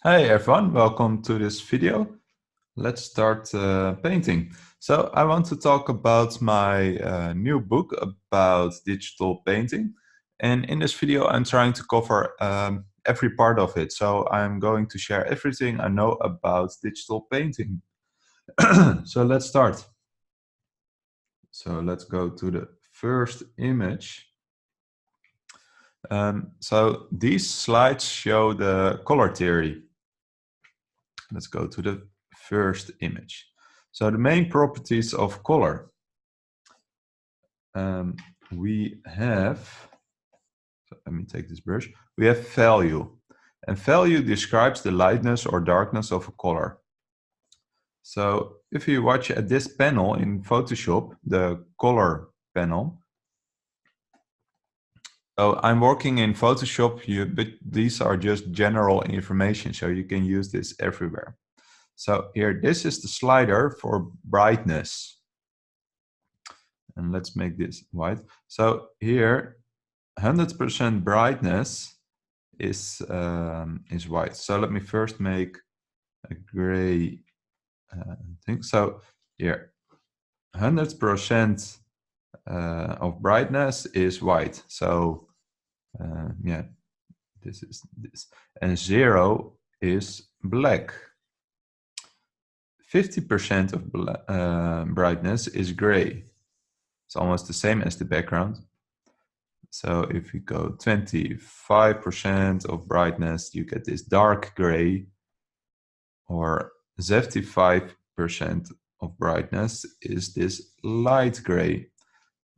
Hey everyone, welcome to this video. Let's start painting. So I want to talk about my new book about digital painting. And in this video, I'm trying to cover every part of it. So I'm going to share everything I know about digital painting. So let's start. So let's go to the first image. So these slides show the color theory. Let's go to the first image. So the main properties of color. We have, so let me take this brush. We have value. And value describes the lightness or darkness of a color. So if you watch at this panel in Photoshop, the color panel. So I'm working in Photoshop, but these are just general information, so you can use this everywhere. So here, this is the slider for brightness. And let's make this white. So here, 100% brightness is white. So let me first make a gray thing. So here, 100% of brightness is white. So yeah, this is this. And 0 is black. 50% of brightness is gray. It's almost the same as the background. So if we go 25% of brightness, you get this dark gray, or 75% of brightness is this light gray.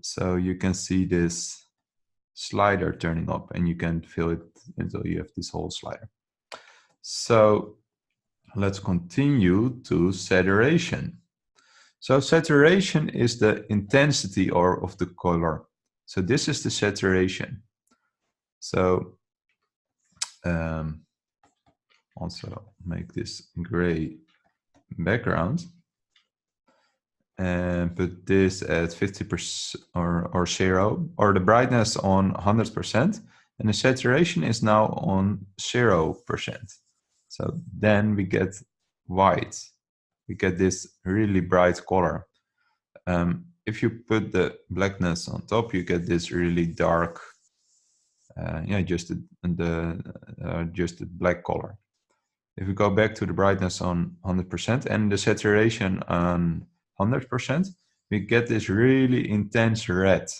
So you can see this slider turning up, and you can feel it until you have this whole slider. So let's continue to saturation. So saturation is the intensity of the color. So this is the saturation. So also make this gray background and put this at 50% or 0, or the brightness on 100%, and the saturation is now on 0%. So then we get white. We get this really bright color. If you put the blackness on top, you get this really dark, just the black color. If we go back to the brightness on 100% and the saturation on 100%, we get this really intense red.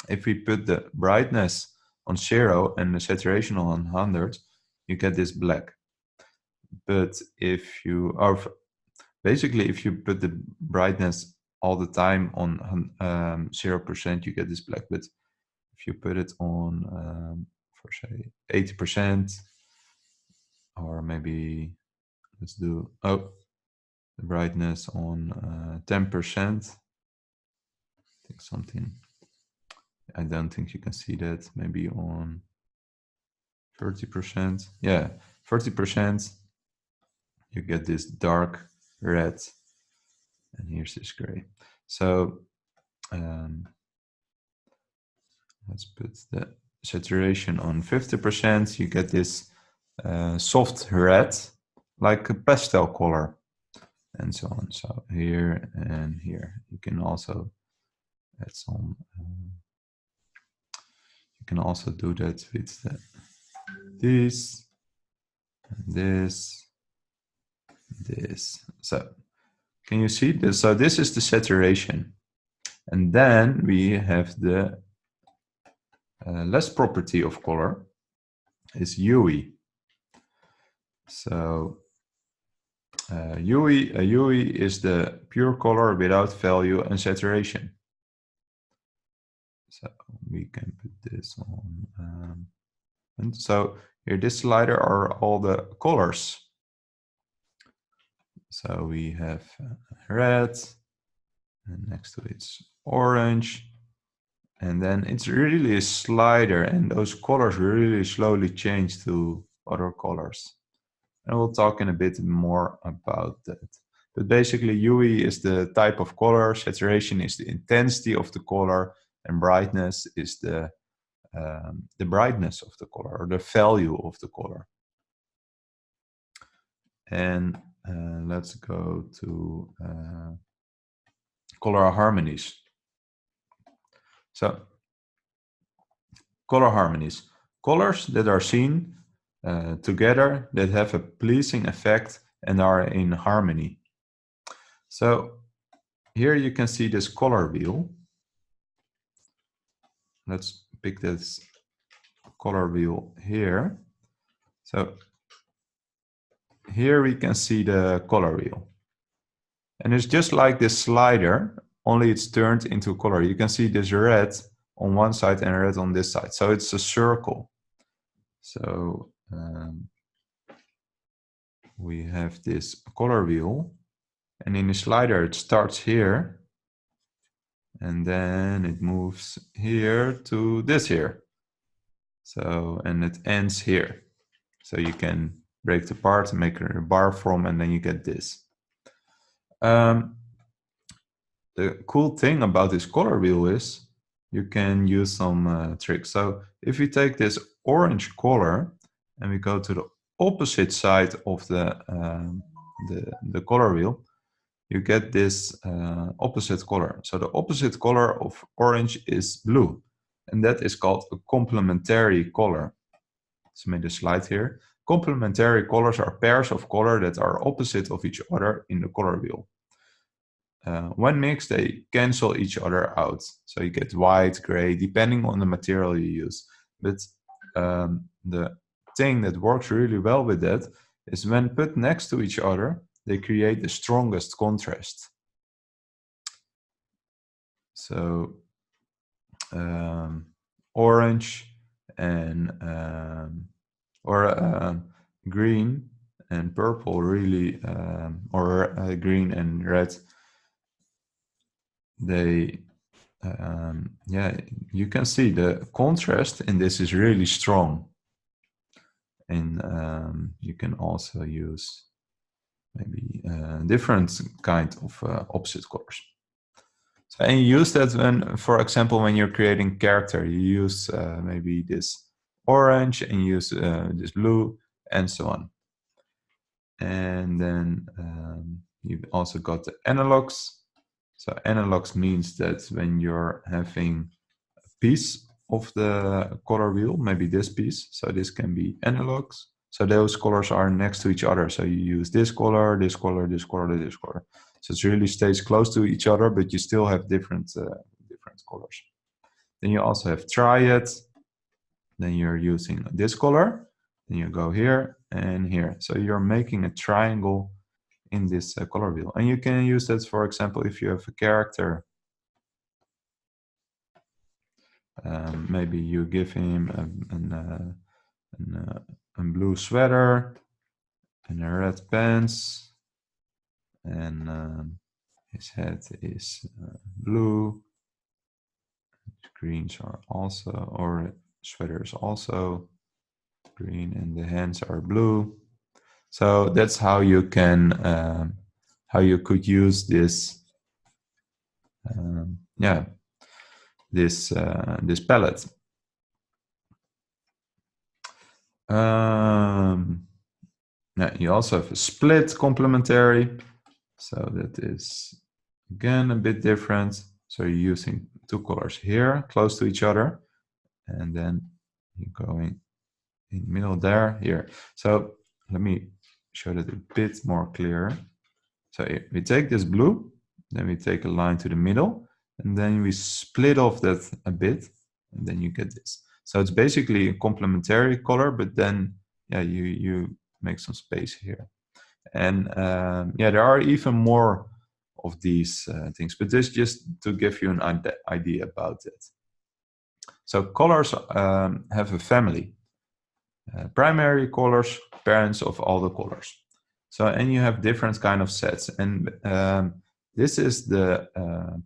If we put the brightness on 0 and the saturation on 100, you get this black. But if you are basically, if you put the brightness all the time on 0%, you get this black. But if you put it on, for say, 80%, or maybe let's do the brightness on 10%. I think something. I don't think you can see that. Maybe on 30%. Yeah, 30%. You get this dark red, and here's this gray. So let's put the saturation on 50%. You get this soft red, like a pastel color, and so on. So here and here, you can also add some. You can also do that with this, this, this. So can you see this? So this is the saturation, and then we have the last property of color is UE. So UE is the pure color without value and saturation. So we can put this on. And so here, this slider are all the colors. So we have red, and next to it's orange. And then it's really a slider, and those colors really slowly change to other colors. And we'll talk in a bit more about that. But basically, UE is the type of color, saturation is the intensity of the color, and brightness is the brightness of the color, or the value of the color. And let's go to color harmonies. So color harmonies, colors that are seen together that have a pleasing effect and are in harmony. So here you can see this color wheel. Let's pick this color wheel here. So here we can see the color wheel. And it's just like this slider, only it's turned into color. You can see this red on one side and red on this side. So it's a circle. So we have this color wheel, and in the slider it starts here, and then it moves here to this here. So, and it ends here. So you can break it apart and make a bar from, and then you get this. The cool thing about this color wheel is you can use some tricks. So if we take this orange color and we go to the opposite side of the color wheel, you get this opposite color. So the opposite color of orange is blue, and that is called a complementary color. Let's make a slide here. Complementary colors are pairs of color that are opposite of each other in the color wheel. When mixed, they cancel each other out. So you get white, gray, depending on the material you use. But the thing that works really well with that is when put next to each other, they create the strongest contrast. So orange and green and purple really, or green and red, they yeah, you can see the contrast in this is really strong. And you can also use maybe different kind of opposite colors. So, and you use that when, for example, when you're creating character, you use maybe this orange and use this blue and so on. And then you've also got the analogs. So analogs means that when you're having a piece of the color wheel, maybe this piece, so this can be analogs. So those colors are next to each other. So you use this color, this color, this color, this color. So it really stays close to each other, but you still have different colors. Then you also have triad. Then you're using this color. Then you go here and here. So you're making a triangle in this color wheel. And you can use that, for example, if you have a character. Maybe you give him a blue sweater and a red pants, and his head is blue. Greens are also, or sweater is also green, and the hands are blue. So that's how you can, how you could use this, this palette. Yeah, you also have a split complementary. So that is again a bit different. So you're using two colors here close to each other, and then you're going in the middle there, here. So let me show that a bit more clear. So we take this blue, then we take a line to the middle, and then we split off that a bit, and then you get this. So it's basically a complementary color, but then yeah, you make some space here. And yeah, there are even more of these things, but this just to give you an idea about it. So colors have a family. Primary colors, parents of all the colors. So, and you have different kind of sets. And this is the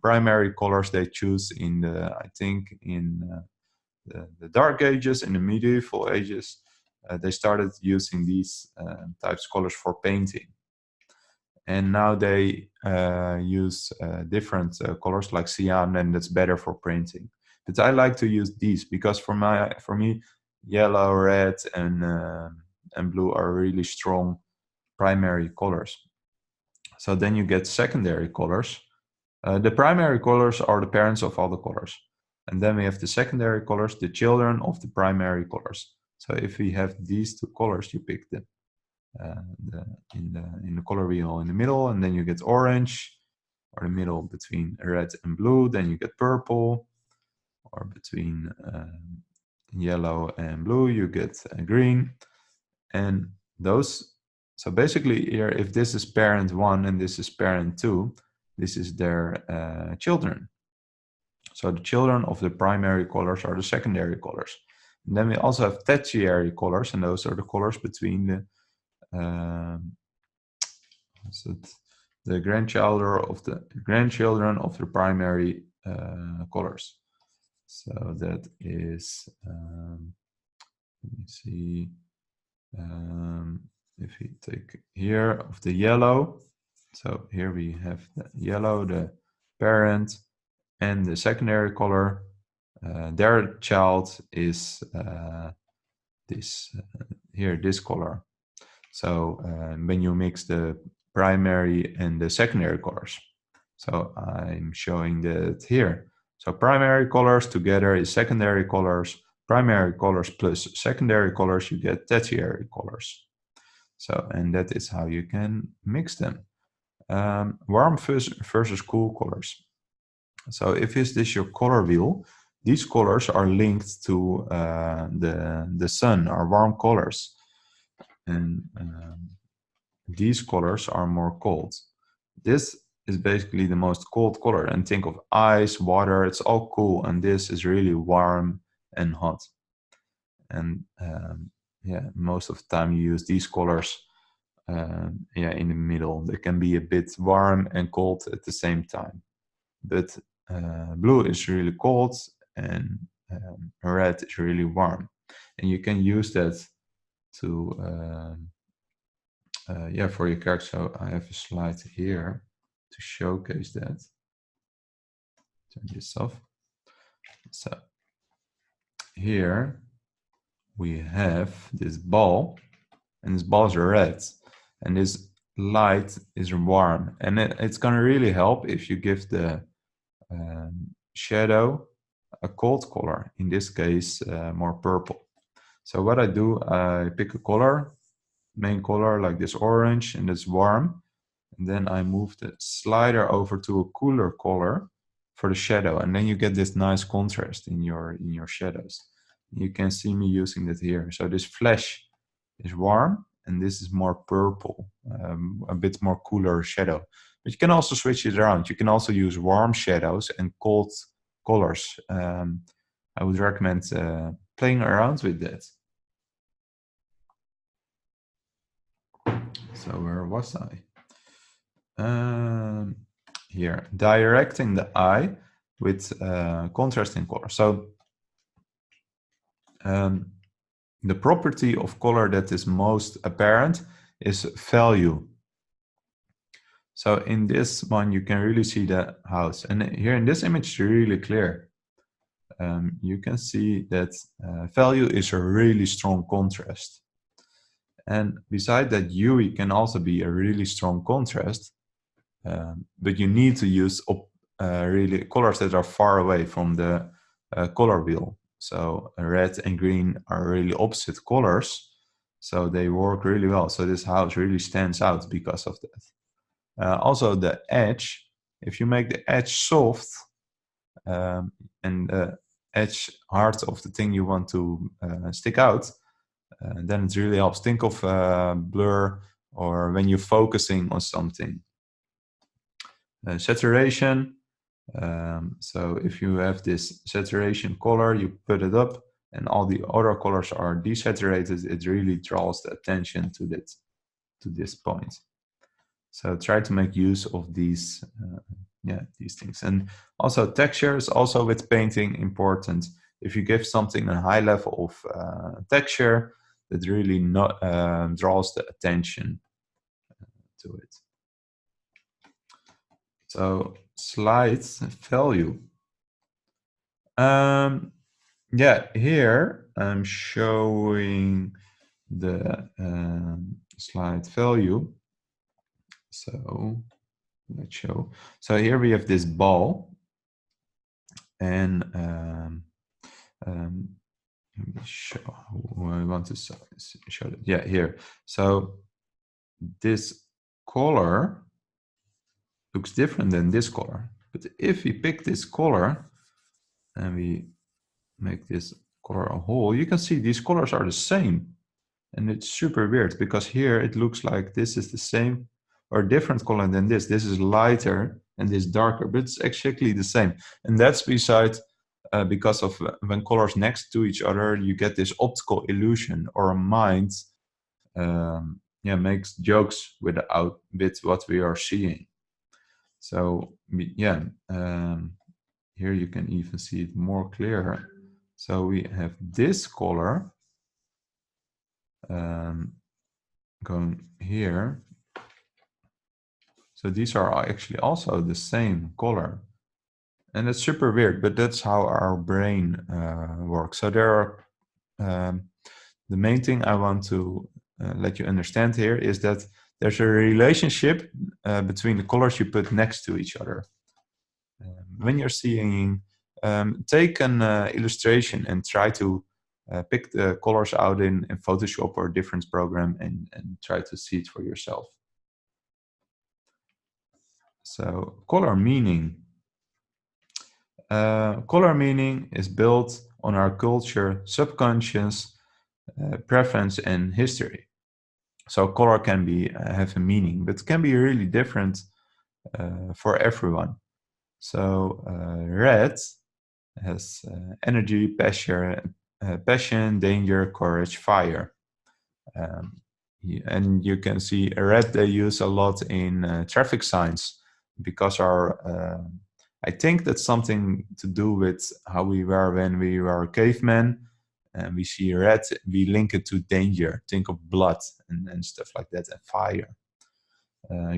primary colors they choose in the, I think, in the Dark Ages, in the medieval ages. They started using these types of colors for painting. And now they use different colors like cyan, and that's better for printing. But I like to use these because for me, yellow, red, and blue are really strong primary colors. So then you get secondary colors. The primary colors are the parents of all the colors. And then we have the secondary colors, the children of the primary colors. So if we have these two colors, you pick them in the color wheel in the middle, and then you get orange, or the middle between red and blue, then you get purple, or between yellow and blue, you get green. And those, so basically here, if this is parent 1 and this is parent 2, this is their children. So the children of the primary colors are the secondary colors. And then we also have tertiary colors, and those are the colors between the grandchildren of the primary colors. So that is, let me see, if we take here of the yellow, so here we have the yellow, the parent, and the secondary color. Their child is this color. So when you mix the primary and the secondary colors. So I'm showing that here. So primary colors together is secondary colors. Primary colors plus secondary colors, you get tertiary colors. So, and that is how you can mix them. Warm versus cool colors. So if is this your color wheel, these colors are linked to the sun, are warm colors. And these colors are more cold. This is basically the most cold color, and think of ice, water, it's all cool, and this is really warm and hot. And yeah, most of the time you use these colors yeah, in the middle. They can be a bit warm and cold at the same time. But blue is really cold and red is really warm. And you can use that to yeah, for your card. So I have a slide here to showcase that. Turn this off. So here we have this ball, and this ball is red, and this light is warm, and it's going to really help if you give the shadow a cold color, in this case more purple. So what I do, I pick a color, main color like this orange, and it's warm, and then I move the slider over to a cooler color for the shadow, and then you get this nice contrast in your shadows. You can see me using that here. So this flash is warm, and this is more purple, a bit more cooler shadow. But you can also switch it around. You can also use warm shadows and cold colors. I would recommend playing around with that. So where was I? Here, directing the eye with contrasting color. So the property of color that is most apparent is value. So in this one, you can really see the house. And here in this image, it's really clear. You can see that value is a really strong contrast. And beside that, Yui can also be a really strong contrast. But you need to use really colors that are far away from the color wheel. So red and green are really opposite colors, so they work really well. So this house really stands out because of that. Also the edge, if you make the edge soft and the edge hard of the thing you want to stick out, then it really helps. Think of blur, or when you're focusing on something. Saturation. So if you have this saturation color, you put it up, and all the other colors are desaturated, it really draws the attention to this point. So try to make use of these these things. And also texture is also with painting important. If you give something a high level of texture, it really draws the attention to it. So slides value. Yeah, here I'm showing the slide value. So let's show. So here we have this ball, and let me show. I want to show it. Yeah, here. So this color looks different than this color. But if we pick this color and we make this color a whole, you can see these colors are the same. And it's super weird because here it looks like this is the same or different color than this. This is lighter and this darker, but it's actually the same. And that's because of when colors next to each other, you get this optical illusion, or a mind makes jokes with what we are seeing. So here you can even see it more clearer. So we have this color going here. So these are actually also the same color. And it's super weird, but that's how our brain works. So there are, the main thing I want to let you understand here is that there's a relationship between the colors you put next to each other. When you're seeing, take an illustration and try to pick the colors out in Photoshop or a different program and try to see it for yourself. So color meaning. Color meaning is built on our culture, subconscious, preference, and history. So color can have a meaning, but it can be really different for everyone. So red has energy, passion, danger, courage, fire. And you can see red they use a lot in traffic signs because I think that's something to do with how we were when we were cavemen, and we see red, we link it to danger, think of blood and stuff like that, and fire.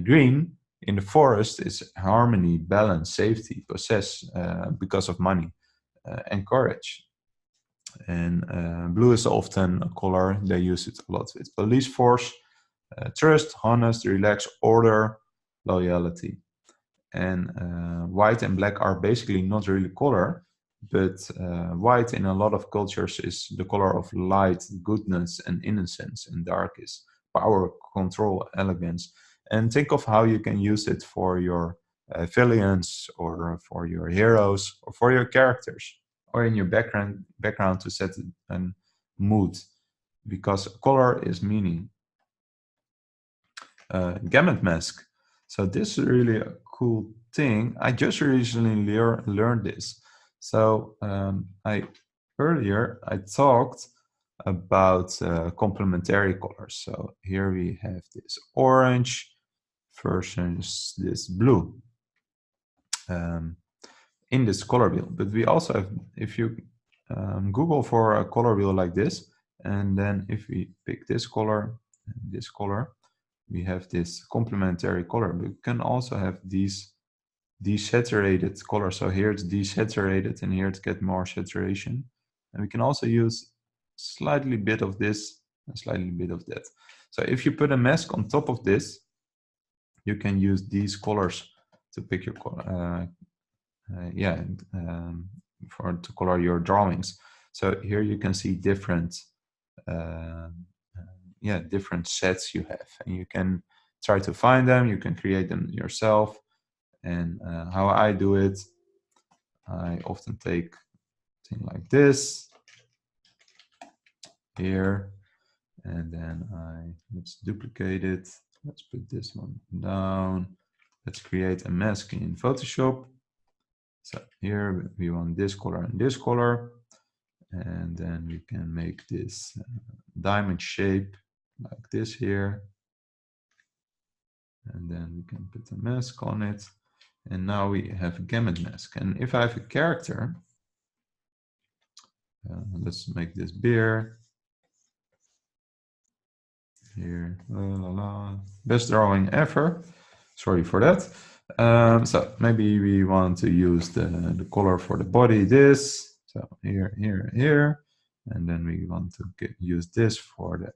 Green in the forest is harmony, balance, safety, possess, because of money, and courage. And blue is often a color they use it a lot with police force, trust, honest, relax, order, loyalty. And white and black are basically not really color, but white in a lot of cultures is the color of light, goodness, and innocence, and dark is power, control, elegance. And think of how you can use it for your villains, or for your heroes, or for your characters, or in your background to set a mood, because color is meaning. Gamut mask. So this is really a cool thing. I just recently learned this. So earlier I talked about complementary colors. So here we have this orange versus this blue in this color wheel. But we also have, if you Google for a color wheel like this, and then if we pick this color and this color, we have this complementary color. But we can also have these desaturated colors. So here it's desaturated, and here to get more saturation. And we can also use slightly bit of this and slightly bit of that. So if you put a mask on top of this, you can use these colors to pick your color. To color your drawings. So here you can see different different sets you have, and you can try to find them, you can create them yourself. And how I do it, I often take a thing like this here, and then let's duplicate it, let's put this one down, let's create a mask in Photoshop. So here we want this color and this color, and then we can make this diamond shape like this here, and then we can put a mask on it, and now we have a gamut mask. And if I have a character, let's make this beer here, best drawing ever, sorry for that. So maybe we want to use the color for the body, this, so here, and then we want to use this for the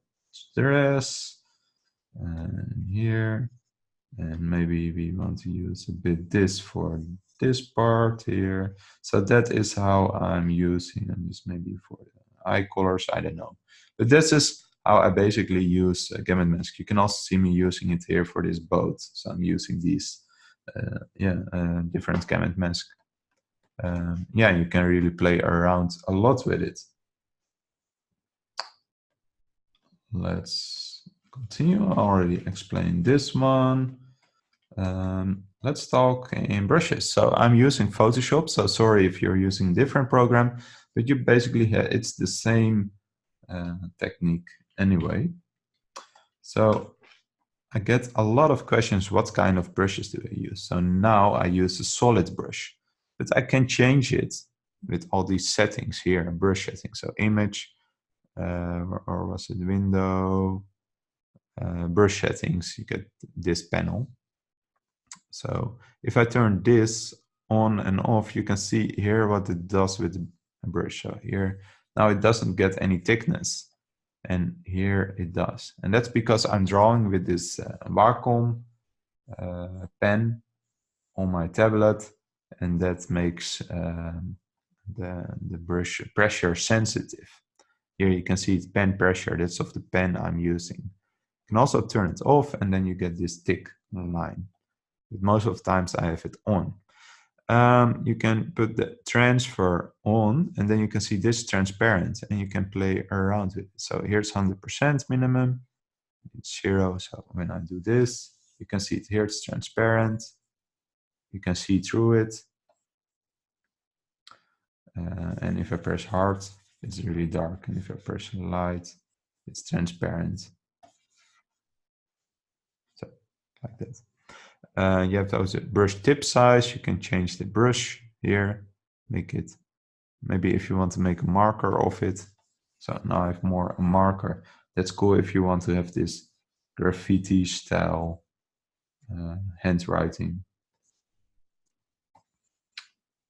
dress, here. And maybe we want to use a bit this for this part here. So that is how I'm using, and this maybe for the eye colors, I don't know. But this is how I basically use Gamut Mask. You can also see me using it here for this boat. So I'm using these different Gamut Mask. Yeah, you can really play around a lot with it. Let's continue. I already explained this one. Let's talk in brushes. So I'm using Photoshop. So sorry if you're using a different program, but you basically it's the same technique anyway. So I get a lot of questions. What kind of brushes do I use? So now I use a solid brush, but I can change it with all these settings here, brush settings. So image, or was it window, brush settings, you get this panel. So if I turn this on and off, you can see here what it does with the brush. So here, now it doesn't get any thickness, and here it does. And that's because I'm drawing with this Wacom pen on my tablet, and that makes the brush pressure sensitive. Here you can see it's pen pressure, that's of the pen I'm using. You can also turn it off, and then you get this thick line. But most of the times I have it on. You can put the transfer on, and then you can see this transparent, and you can play around with it. So here's 100% minimum, it's 0. So when I do this, you can see it here, it's transparent. You can see through it. And if I press hard, it's really dark. And if I press light, it's transparent. So like that. You have also brush tip size. You can change the brush here, make it, maybe if you want to make a marker of it. So now I have more a marker. That's cool if you want to have this graffiti style handwriting.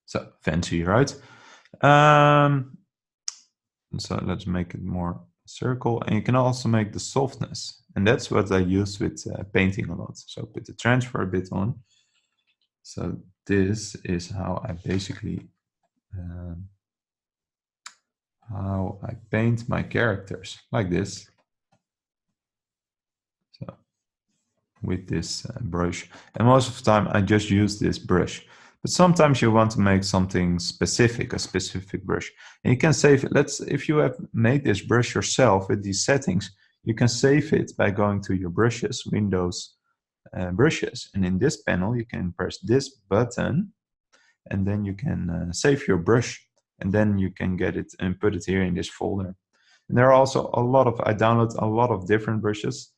So fancy, right? So let's make it more circle, and you can also make the softness, and that's what I use with painting a lot. So put the transfer a bit on. So this is how I basically how I paint my characters, like this. So with this brush, and most of the time I just use this brush. But sometimes you want to make something specific, a specific brush, and you can save it. If you have made this brush yourself with these settings, you can save it by going to your brushes, Windows, brushes, and in this panel you can press this button, and then you can save your brush, and then you can get it and put it here in this folder. And there are also I download a lot of different brushes.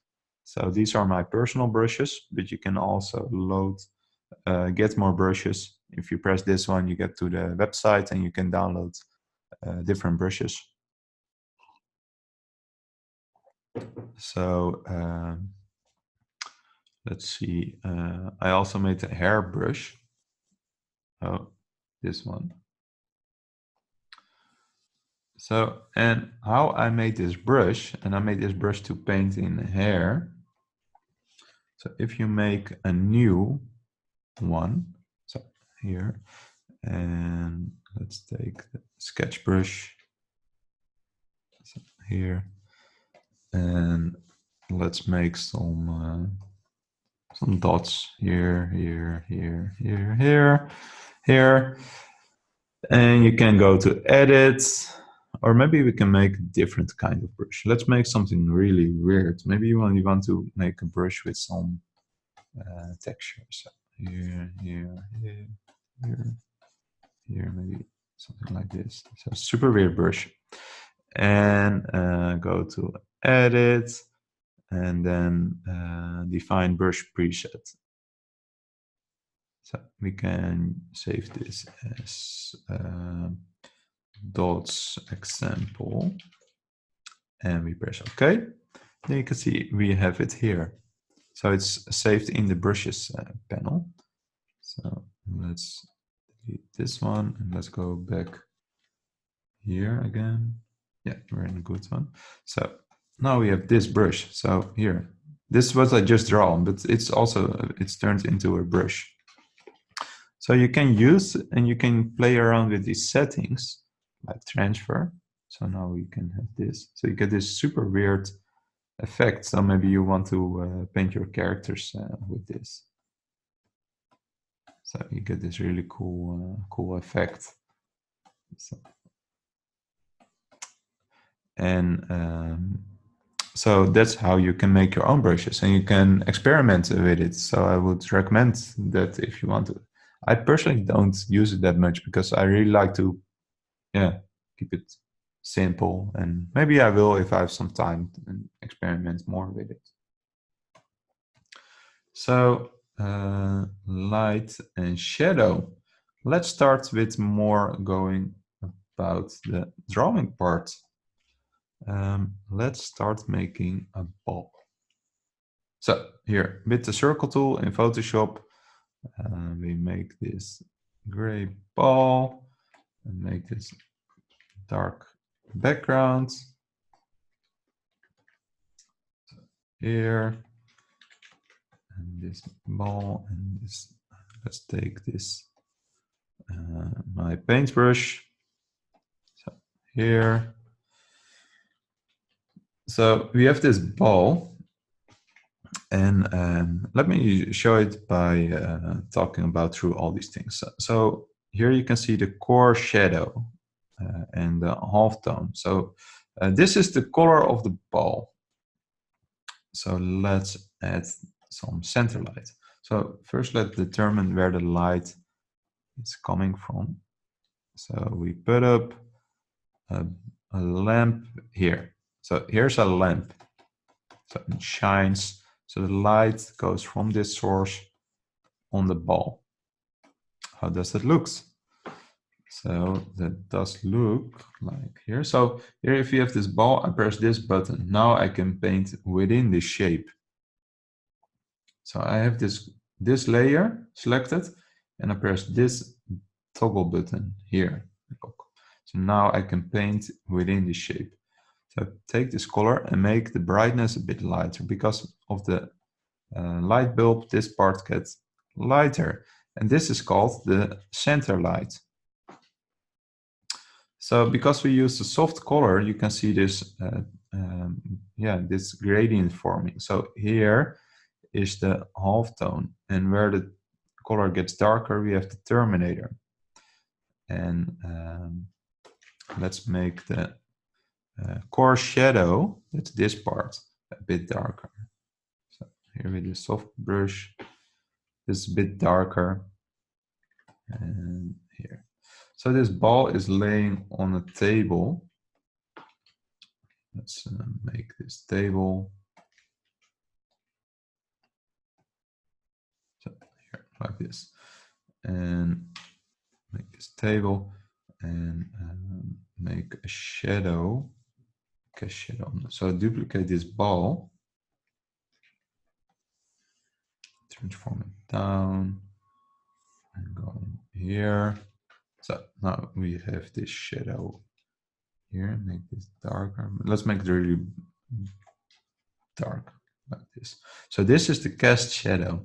So these are my personal brushes, but you can also get more brushes. If you press this one, you get to the website and you can download different brushes. So let's see. I also made a hair brush. Oh, this one. So, and how I made this brush, and I made this brush to paint in hair. So if you make a new one, so here, and let's take the sketch brush, so here, and let's make some dots here, here, here, here, here, here, and you can go to edit, or maybe we can make a different kind of brush. Let's make something really weird. Maybe you want to make a brush with some texture. So here, here, here, here, here, maybe something like this. So super weird brush. And go to edit, and then define brush preset. So we can save this as dots example, and we press OK. Then you can see we have it here. So it's saved in the brushes panel. So let's delete this one, and let's go back here again. Yeah, we're in a good one. So now we have this brush. So here, This is what I just drawn, but it's turned into a brush. So you can use and you can play around with these settings like transfer. So now we can have this. So you get this super weird effect. So maybe you want to paint your characters with this. So you get this really cool effect. So that's how you can make your own brushes, and you can experiment with it. So I would recommend that if you want to. I personally don't use it that much because I really like to, keep it simple. And maybe I will if I have some time and experiment more with it. So light and shadow. Let's start with more going about the drawing part. Let's start making a ball. So here with the circle tool in Photoshop, we make this gray ball and make this dark background. So here, and this ball, and this. Let's take this my paintbrush. So here. So we have this ball, and let me show it by talking about through all these things. So here you can see the core shadow and the halftone. So this is the color of the ball. So let's add some center light. So first let's determine where the light is coming from. So we put up a lamp here. So here's a lamp. So it shines. So the light goes from this source on the ball. How does it look? So that does look like here. So here, if you have this ball, I press this button. Now I can paint within this shape. So I have this layer selected, and I press this toggle button here. So now I can paint within the shape. So take this color and make the brightness a bit lighter. Because of the light bulb, this part gets lighter. And this is called the center light. So because we use a soft color, you can see this, this gradient forming. So here is the halftone, and where the color gets darker, we have the terminator. And let's make the core shadow, that's this part, a bit darker. So here with the soft brush, this is a bit darker. And here. So this ball is laying on a table. Let's make this table. So here, like this. And make this table and make a shadow. Okay, shadow. So duplicate this ball. Transform it down. And go here. So now we have this shadow here. Make this darker. Let's make it really dark like this. So this is the cast shadow,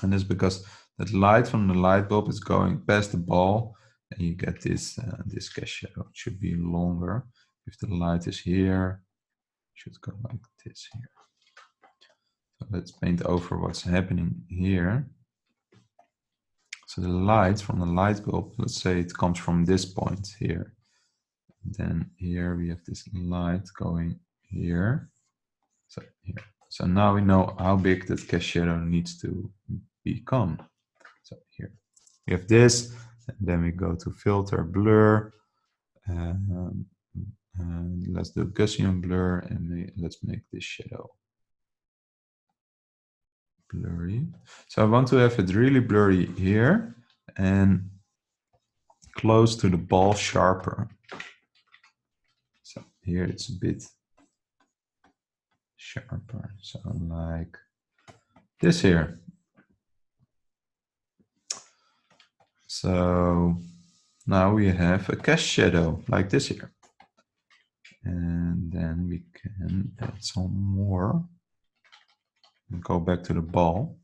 and it's because that light from the light bulb is going past the ball, and you get this this cast shadow. It should be longer. If the light is here, it should go like this here. So let's paint over what's happening here. So the light from the light bulb, let's say it comes from this point here. Then here we have this light going here. So here. So now we know how big that cast shadow needs to become. So here we have this, and then we go to filter, blur, and let's do Gaussian blur, and let's make this shadow blurry. So I want to have it really blurry here and close to the ball sharper. So here it's a bit sharper, so like this here. So now we have a cast shadow like this here. And then we can add some more. go back to the ball.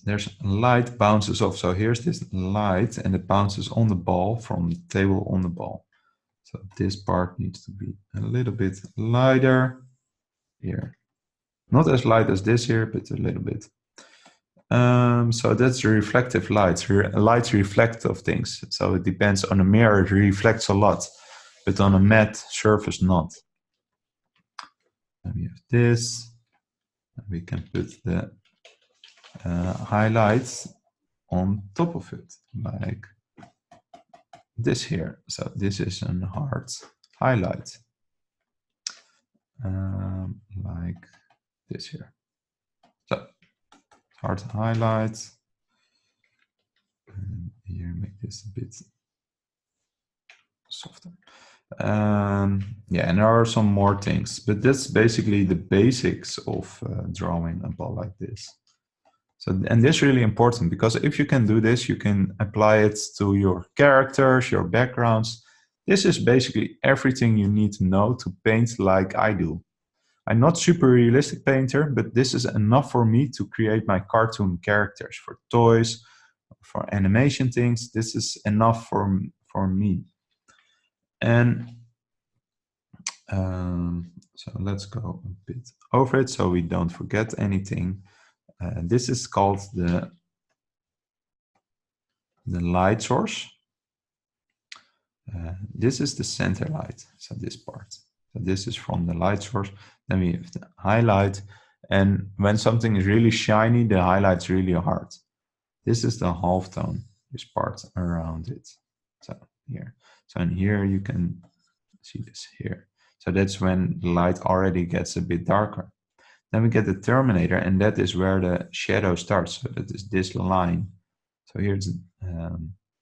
There's light bounces off. So here's this light and it bounces on the ball from the table on the ball. So this part needs to be a little bit lighter here. Not as light as this here, but a little bit. So that's the reflective light. Lights reflect of things. So it depends on a mirror, it reflects a lot, but on a matte surface, not. And we have this. And we can put the highlights on top of it, like this here. So this is a hard highlight, like this here. So hard highlight. And here, make this a bit softer. Yeah, and there are some more things, but that's basically the basics of drawing a ball like this. So, and this is really important, because if you can do this, you can apply it to your characters, your backgrounds. This is basically everything you need to know to paint like I do. I'm not super realistic painter, but this is enough for me to create my cartoon characters for toys, for animation things. This is enough for me. And so let's go a bit over it so we don't forget anything. This is called the light source. This is the center light, so this part. So this is from the light source. Then we have the highlight, and when something is really shiny, the highlight's really hard. This is the halftone, this part around it. So here. So in here you can see this here. So that's when the light already gets a bit darker. Then we get the terminator, and that is where the shadow starts. So that is this line. So here's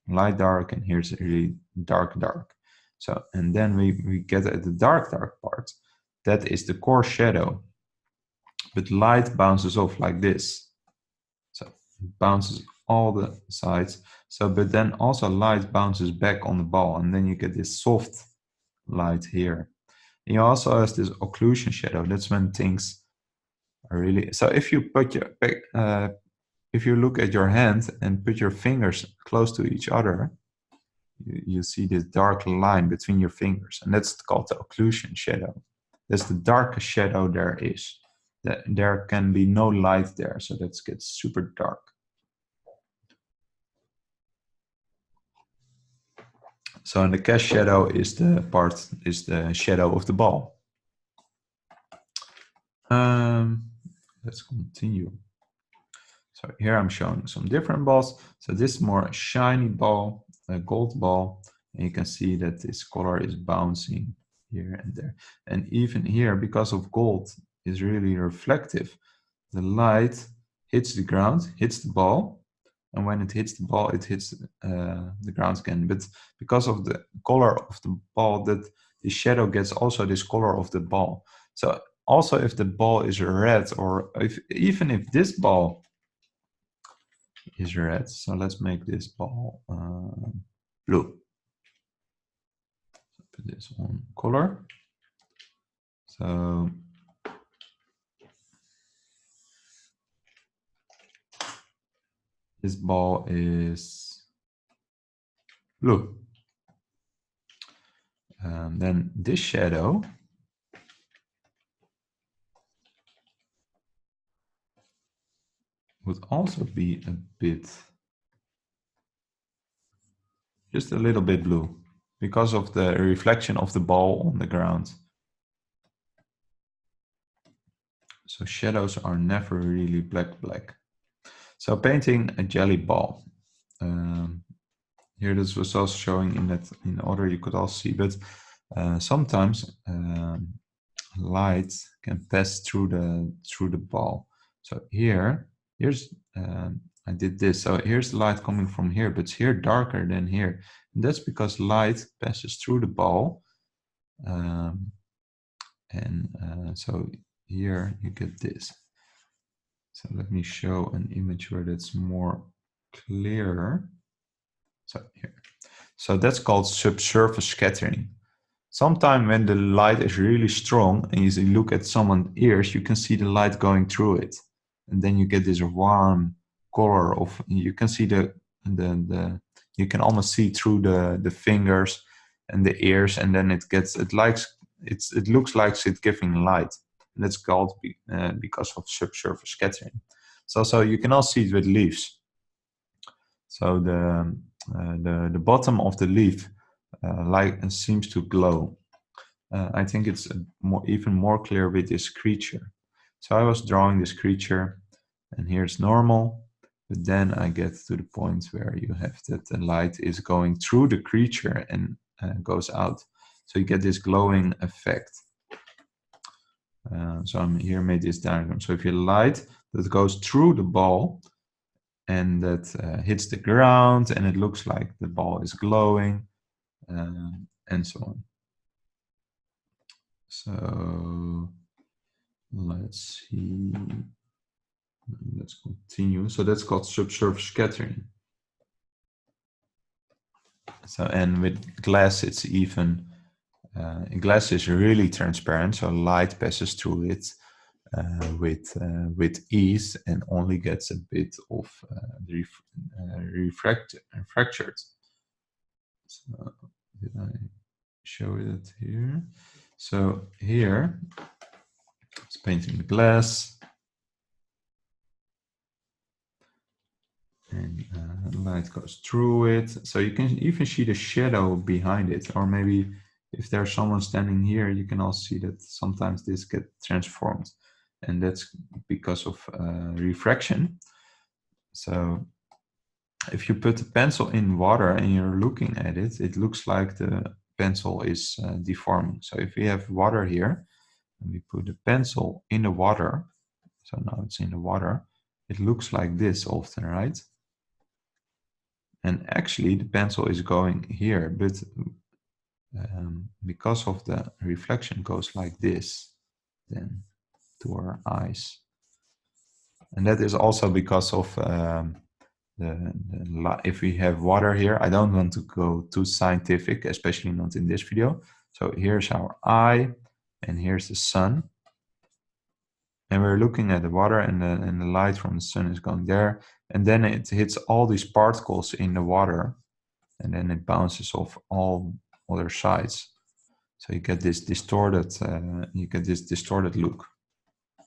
light dark, and here's really dark. So, and then we get at the dark part. That is the core shadow. But light bounces off like this. So it bounces all the sides. So, but then also light bounces back on the ball, and then you get this soft light here. And you also have this occlusion shadow. That's when things are really. So if you put your if you look at your hand and put your fingers close to each other, you see this dark line between your fingers, and that's called the occlusion shadow. That's the darkest shadow there is. There can be no light there, so that gets super dark. So the cast shadow is the shadow of the ball. Let's continue. So here I'm showing some different balls. So this is more a shiny ball, a gold ball, and you can see that this color is bouncing here and there. And even here, because of gold is really reflective, the light hits the ground, hits the ball, and when it hits the ball, it hits the ground again. But because of the color of the ball, that the shadow gets also this color of the ball. So also if the ball is red, or even if this ball is red, so let's make this ball blue. Put this on color. So this ball is blue. Then this shadow would also be a bit, just a little bit blue, because of the reflection of the ball on the ground. So shadows are never really black. So painting a jelly ball. Here this was also showing in order you could all see, but sometimes light can pass through the ball. So here's I did this. So here's the light coming from here, but it's here darker than here. And that's because light passes through the ball. So here you get this. So let me show an image where that's more clear. So here. So that's called subsurface scattering. Sometimes when the light is really strong and you look at someone's ears, you can see the light going through it. And then you get this warm color of, you can see you can almost see through the fingers and the ears, and then it looks like it's giving light. And that's called because of subsurface scattering. So you can also see it with leaves. So the bottom of the leaf seems to glow. I think it's even more clear with this creature. So I was drawing this creature, and here's normal, but then I get to the point where you have that the light is going through the creature and goes out. So you get this glowing effect. So I'm here made this diagram. So if you light that goes through the ball and that hits the ground, and it looks like the ball is glowing, and so on. So let's see. Let's continue. So that's called subsurface scattering. So, and with glass, it's even, glass is really transparent, so light passes through it with ease and only gets a bit of fractured. So did I show it here? So here, it's painting the glass. And light goes through it. So you can even see the shadow behind it. Or maybe if there's someone standing here, you can also see that sometimes this gets transformed. And that's because of refraction. So if you put a pencil in water and you're looking at it, it looks like the pencil is deforming. So if we have water here, and we put the pencil in the water, so now it's in the water, it looks like this often, right? And actually the pencil is going here, but because of the reflection goes like this, then to our eyes. And that is also because of if we have water here. I don't want to go too scientific, especially not in this video. So here's our eye, and here's the sun. And we're looking at the water, and the light from the sun is going there. And then it hits all these particles in the water, and then it bounces off all other sides. So you get this distorted, look.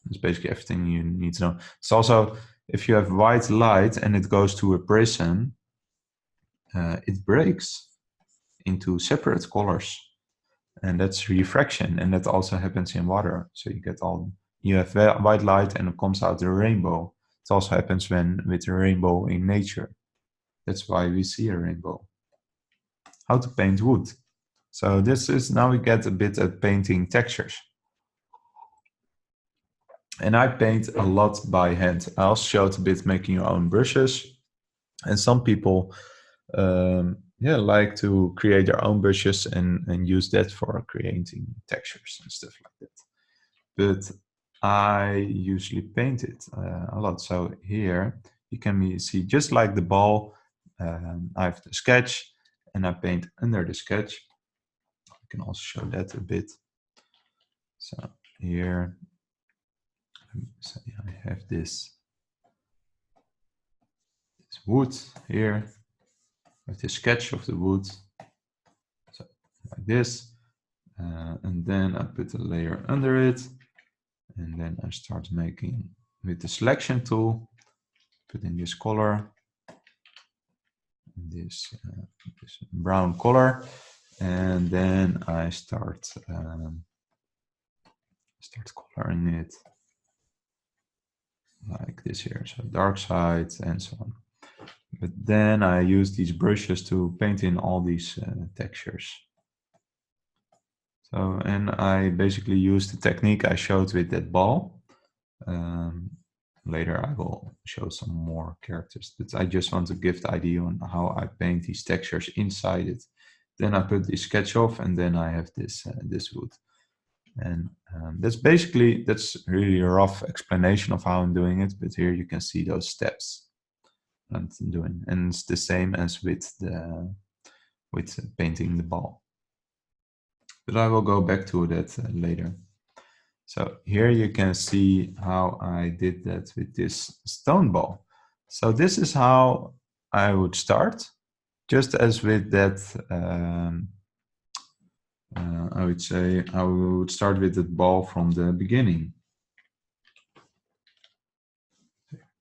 It's basically everything you need to know. It's also, if you have white light and it goes to a prism, it breaks into separate colors. And that's refraction, and that also happens in water. So you have white light and it comes out a rainbow. It also happens with a rainbow in nature. That's why we see a rainbow. How to paint wood. So this is, now we get a bit at painting textures. And I paint a lot by hand. I also showed a bit making your own brushes. And some people like to create their own brushes and use that for creating textures and stuff like that. But I usually paint it a lot. So here you can see, just like the ball, I have the sketch and I paint under the sketch. I can also show that a bit. So here, so I have this wood here. I have the sketch of the wood, so like this. And then I put a layer under it. And then I start making with the selection tool, put in this color, this brown color, and then I start coloring it like this here, so dark side and so on. But then I use these brushes to paint in all these textures. So, and I basically use the technique I showed with that ball. Later I will show some more characters, but I just want to give the idea on how I paint these textures inside it. Then I put the sketch off, and then I have this wood. And that's really a rough explanation of how I'm doing it, but here you can see those steps I'm doing. And it's the same as with painting the ball. but I will go back to that later. So here you can see how I did that with this stone ball. So this is how I would start, just as with that, I would say I would start with the ball from the beginning.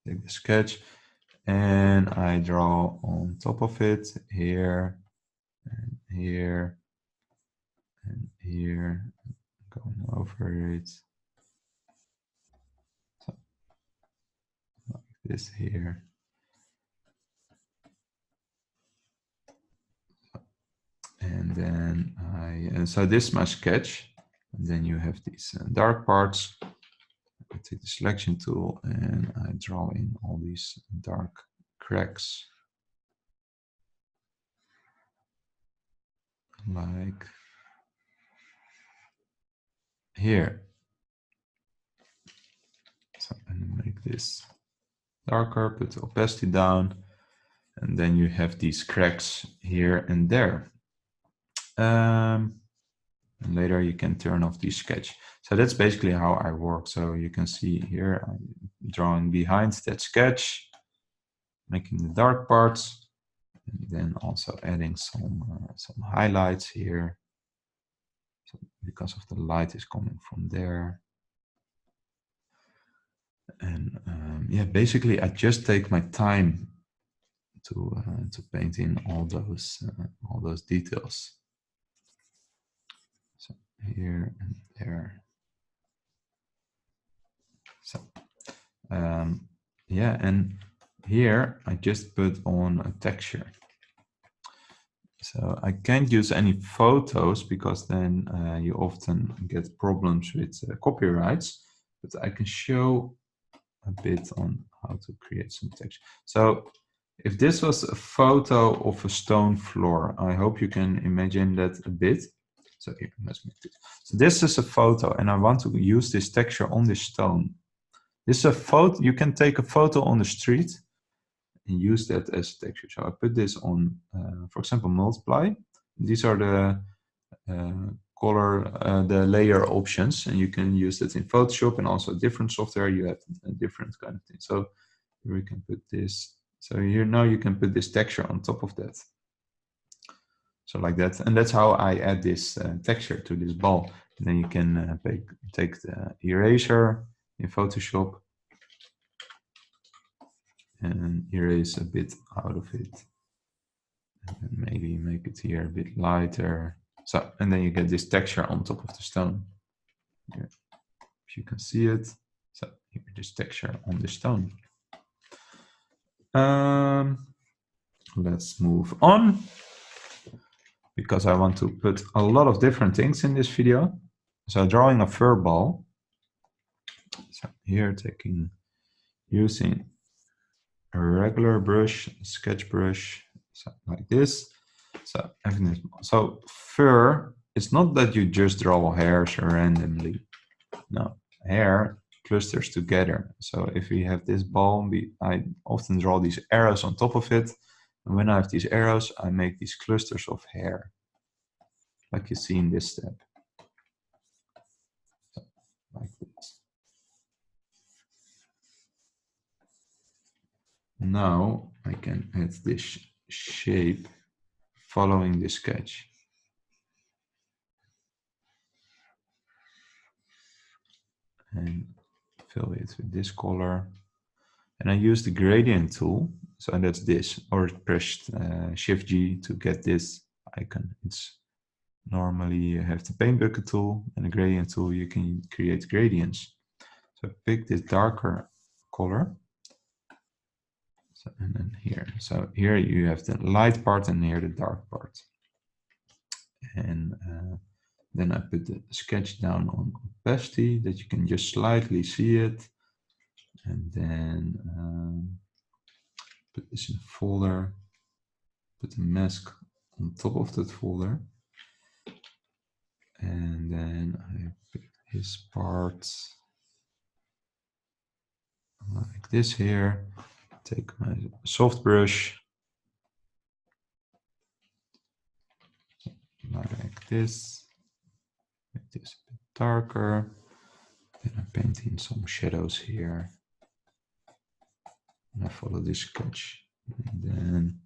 Take the sketch and I draw on top of it here and here and here, going over it. So, like this here. And then so this is my sketch. And then you have these dark parts. I take the selection tool and I draw in all these dark cracks. Like here. So I'm gonna make this darker, put the opacity down, and then you have these cracks here and there. And later you can turn off the sketch. So that's basically how I work. So you can see here I'm drawing behind that sketch, making the dark parts, and then also adding some highlights here. So because of the light is coming from there. And yeah, basically I just take my time to paint in all those details. So here and there. So yeah, and here I just put on a texture. So I can't use any photos because then you often get problems with copyrights, but I can show a bit on how to create some texture. So if this was a photo of a stone floor, I hope you can imagine that a bit. So here, let's make this. So this is a photo and I want to use this texture on this stone. This is a photo, you can take a photo on the street and use that as a texture. So I put this on, for example, multiply. These are the the layer options, and you can use that in Photoshop and also different software. You have a different kind of thing. So here we can put this. So here now you can put this texture on top of that. So like that, and that's how I add this texture to this ball. And then you can take the eraser in Photoshop and erase a bit out of it. And maybe make it here a bit lighter. So, and then you get this texture on top of the stone. Here, if you can see it. So here, this texture on the stone. Let's move on, because I want to put a lot of different things in this video. So drawing a fur ball. So here using a regular brush, sketch brush, so like this. So everything is, so fur, it's not that you just draw hairs randomly. No, hair clusters together. So if we have this ball, I often draw these arrows on top of it. And when I have these arrows, I make these clusters of hair, like you see in this step. So, like this. Now I can add this shape following the sketch. And fill it with this color. And I use the gradient tool. So that's this, or press Shift G to get this icon. It's normally you have the paint bucket tool and the gradient tool, you can create gradients. So pick this darker color. So, and then here. So here you have the light part and here the dark part. And then I put the sketch down on opacity that you can just slightly see it. And then put this in a folder, put the mask on top of that folder. And then I pick his parts like this here. Take my soft brush, like this. this a bit darker. Then I paint in some shadows here. And I follow this sketch. And then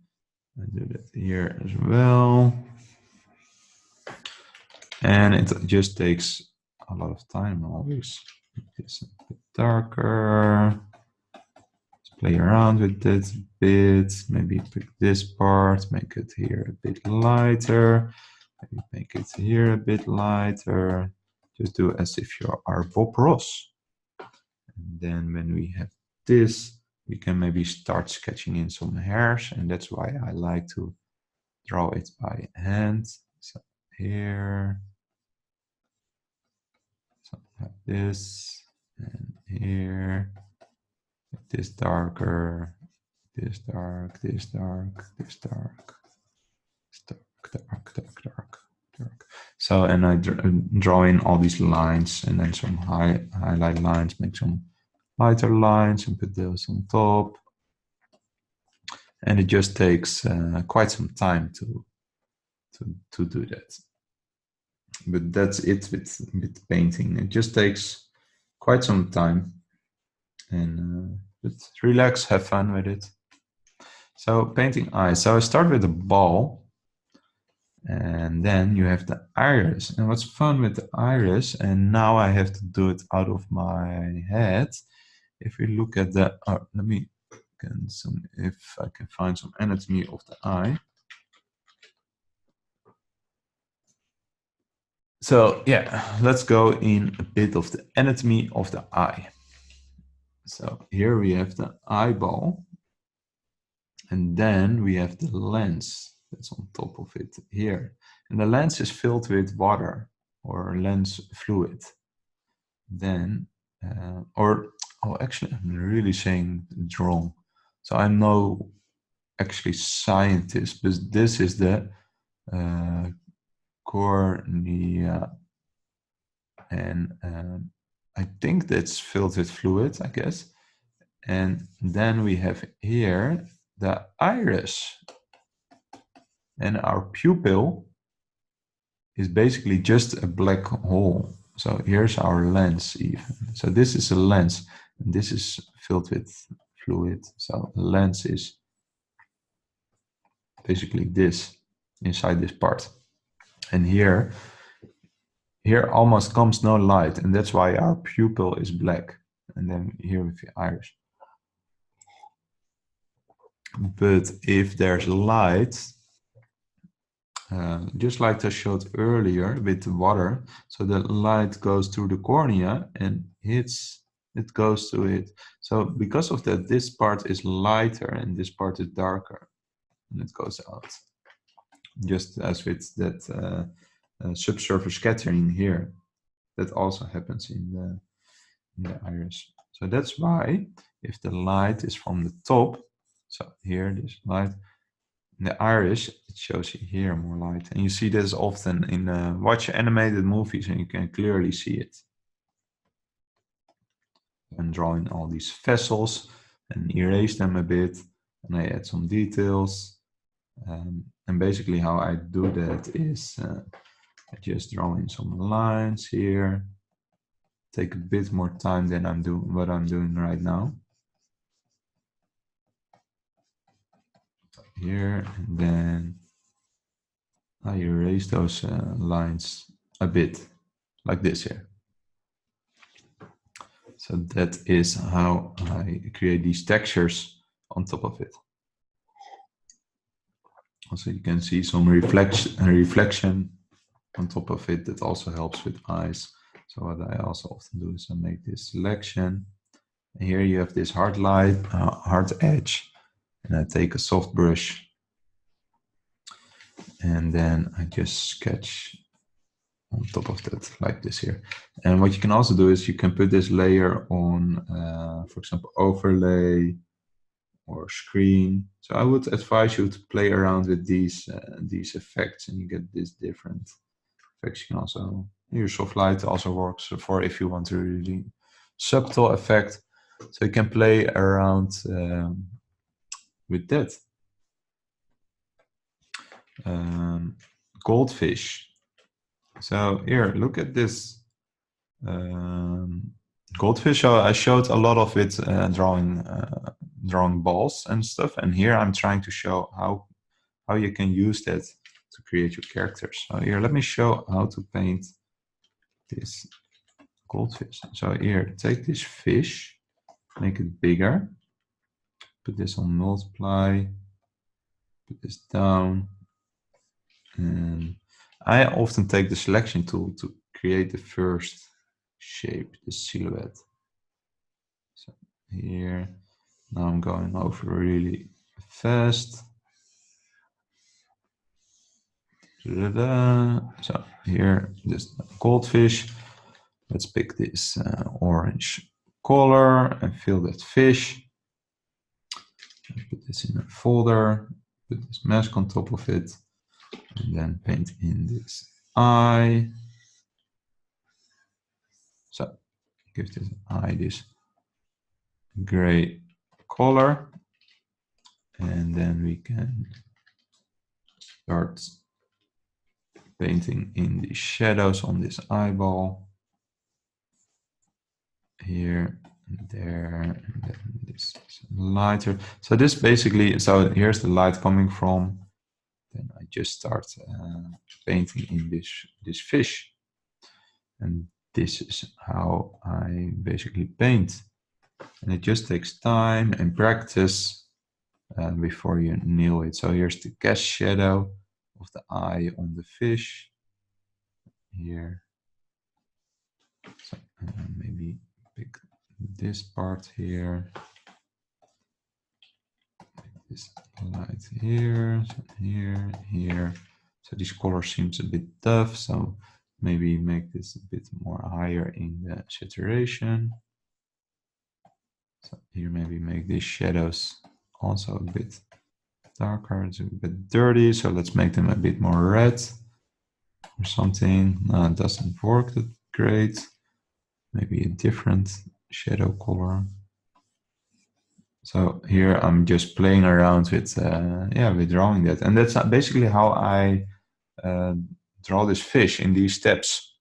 I do that here as well. And it just takes a lot of time always. Make this a bit darker. Let's play around with it a bit. Maybe pick this part, make it here a bit lighter. Maybe make it here a bit lighter. Just do as if you are Bob Ross. And then when we have this, we can maybe start sketching in some hairs, and that's why I like to draw it by hand. So here, something like this, and here, make this darker, this dark, this dark, this dark, this dark, dark, dark, dark. So, and I draw in all these lines, and then some highlight lines, make some lighter lines and put those on top. And it just takes quite some time to do that. But that's it with painting. It just takes quite some time, and but relax, have fun with it. So painting eyes. So I start with a ball, and then you have the iris. And what's fun with the iris, and now I have to do it out of my head. If we look at the, let me get some, if I can find some anatomy of the eye. So yeah, let's go in a bit of the anatomy of the eye. So here we have the eyeball, and then we have the lens that's on top of it here. And the lens is filled with water or lens fluid. Then, actually, I'm really saying it wrong. So I'm no actually scientist, but this is the cornea, and I think that's filled with fluid, I guess. And then we have here the iris, and our pupil is basically just a black hole. So here's our lens even. So this is a lens, and this is filled with fluid. So the lens is basically this, inside this part. And here almost comes no light, and that's why our pupil is black. And then here with the iris. But if there's light, just like I showed earlier with the water, so the light goes through the cornea and it goes to it. So because of that, this part is lighter and this part is darker, and it goes out. Just as with that subsurface scattering here, that also happens in the iris. So that's why if the light is from the top, so here this light, in the iris, it shows you here more light. And you see this often in watch animated movies, and you can clearly see it. And drawing all these vessels and erase them a bit, and I add some details. And basically how I do that is I just draw in some lines here. Take a bit more time than what I'm doing right now. Here, and then I erase those lines a bit, like this here. So that is how I create these textures on top of it. Also, you can see some reflection on top of it. That also helps with eyes. So what I also often do is I make this selection. And here you have this hard light, hard edge. And I take a soft brush, and then I just sketch on top of that, like this here. And what you can also do is you can put this layer on, for example, overlay or screen. So I would advise you to play around with these effects, and you get this different effects. You can also, your soft light also works for if you want to really subtle effect. So you can play around with that. Goldfish. So here, look at this goldfish. So I showed a lot of it drawing balls and stuff, and here I'm trying to show how you can use that to create your characters. So here, let me show how to paint this goldfish. So here, take this fish, make it bigger, put this on multiply, put this down, and I often take the selection tool to create the first shape, the silhouette. So here, now I'm going over really fast. So here, this goldfish. Let's pick this orange color and fill that fish. Put this in a folder, put this mask on top of it, and then paint in this eye. So give this eye this gray color, and then we can start painting in the shadows on this eyeball. Here and there, and then this is lighter. So this basically, so here's the light coming from. Then I just start painting in this fish, and this is how I basically paint. And it just takes time and practice before you nail it. So here's the cast shadow of the eye on the fish here. So maybe pick this part here. This light here, so here, here. So this color seems a bit tough, so maybe make this a bit more higher in the saturation. So here maybe make these shadows also a bit darker, it's a bit dirty, so let's make them a bit more red or something. No, it doesn't work that great. Maybe a different shadow color. So here I'm just playing around with with drawing that, and that's basically how I draw this fish in these steps.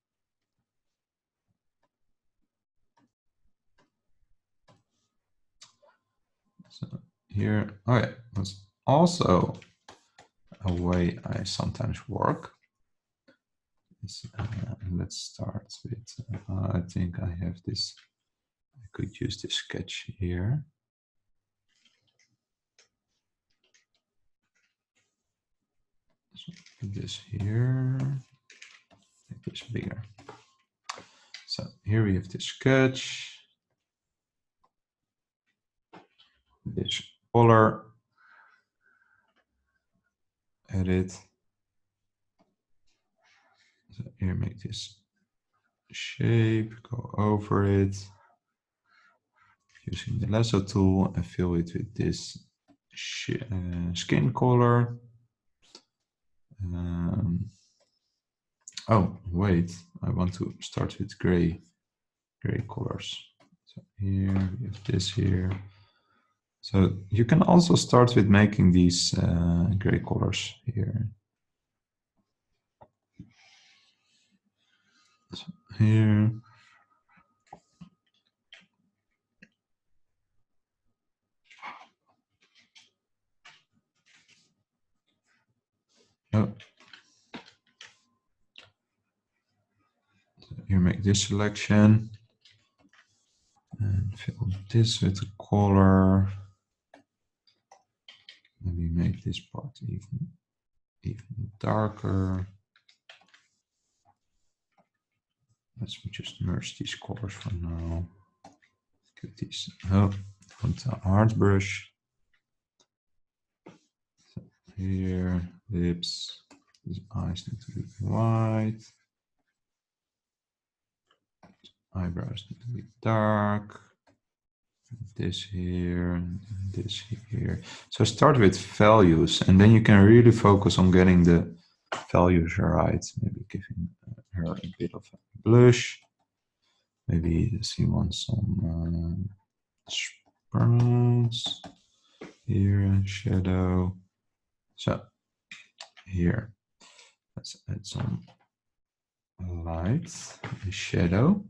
So here, oh yeah, that's also a way I sometimes work. Let's start with. I think I have this. I could use this sketch here. So put this here. Make this bigger. So here we have the sketch. This color. Edit. So here make this shape, go over it using the lasso tool and fill it with this skin color. Oh wait, I want to start with gray colors. So here we have this here. So you can also start with making these gray colors here. So here. Oh. So here make this selection and fill this with a color. Maybe make this part even darker. Let's just merge these colors for now. Get these up from the hard brush. So here, lips, these eyes need to be white. Eyebrows need to be dark. This here, and this here. So start with values, and then you can really focus on getting the values right. Maybe giving her a bit of a blush. Maybe she wants some sprouts here, shadow. So here, let's add some light and shadow.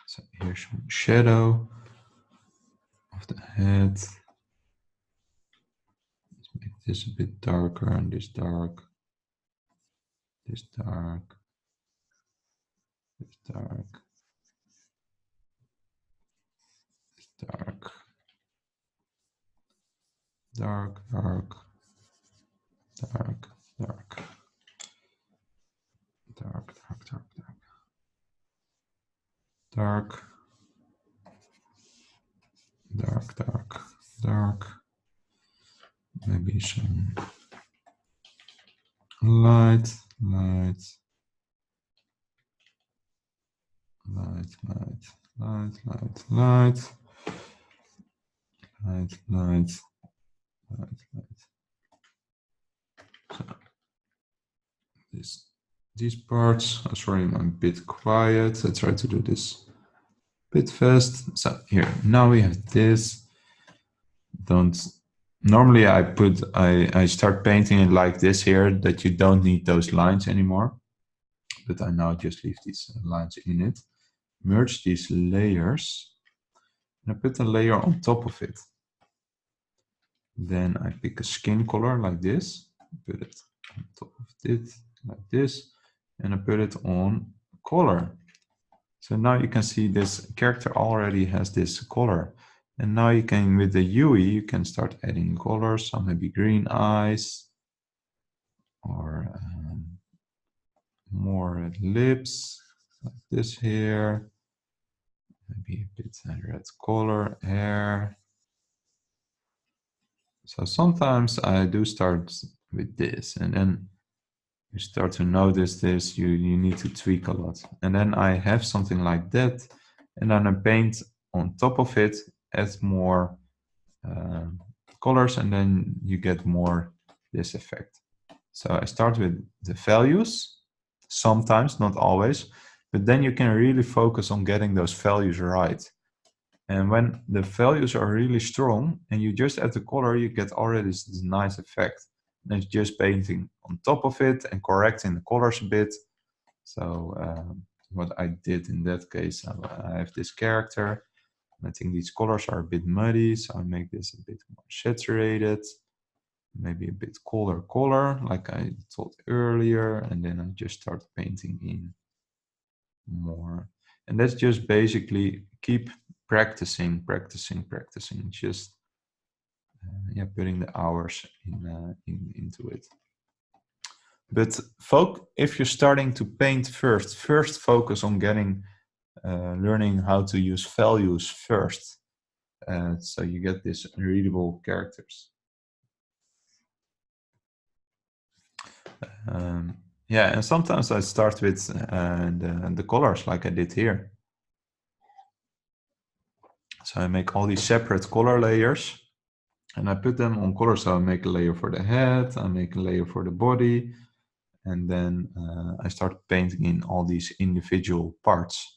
So here's some shadow of the head. Let's make this a bit darker and this dark. This dark. This dark. This dark. Dark, dark. Dark, dark. Dark, dark, dark, dark. Dark. Dark, dark, dark. Maybe some light, light, light, light, light, light, light, light, light, light, light. So these parts. Oh, sorry, I'm a bit quiet. I try to do this a bit fast. So here, now we have this. Normally I start painting it like this here, that you don't need those lines anymore. But I now just leave these lines in it. Merge these layers. And I put a layer on top of it. Then I pick a skin color like this, put it on top of it like this, and I put it on color. So now you can see this character already has this color. And now you can, with the UI, you can start adding colors, some maybe green eyes, or more red lips, like this here. Maybe a bit red color, hair. So sometimes I do start with this, and then you start to notice this, you need to tweak a lot. And then I have something like that, and then I paint on top of it, add more colors, and then you get more this effect. So I start with the values, sometimes, not always, but then you can really focus on getting those values right. And when the values are really strong and you just add the color, you get already this nice effect. And it's just painting on top of it and correcting the colors a bit. So what I did in that case, I have this character. I think these colors are a bit muddy, so I make this a bit more saturated, maybe a bit color, like I told earlier, and then I just start painting in more. And that's just basically keep practicing, just yeah, putting the hours into it. But if you're starting to paint first focus on getting learning how to use values first, so you get these readable characters. Yeah, and sometimes I start with the colors like I did here. So I make all these separate color layers and I put them on color. So I make a layer for the head, I make a layer for the body, and then I start painting in all these individual parts.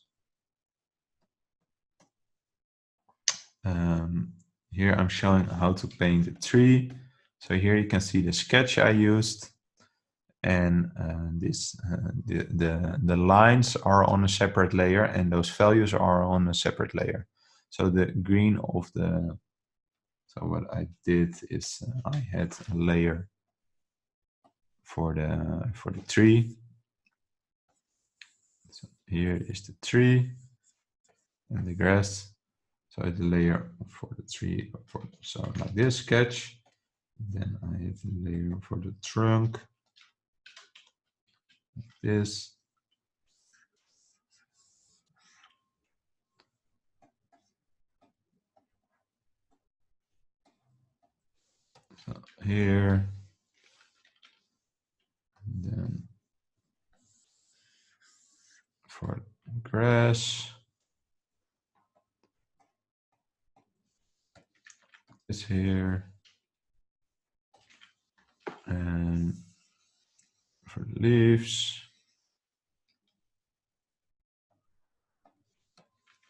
Here I'm showing how to paint a tree. So here you can see the sketch I used, and the lines are on a separate layer, and those values are on a separate layer. So the green of the, so what I did is I had a layer for the tree. So here is the tree and the grass. So I had a layer for the tree, so like this sketch. Then I have a layer for the trunk, like this. So here, and then for grass, this here, and for the leaves,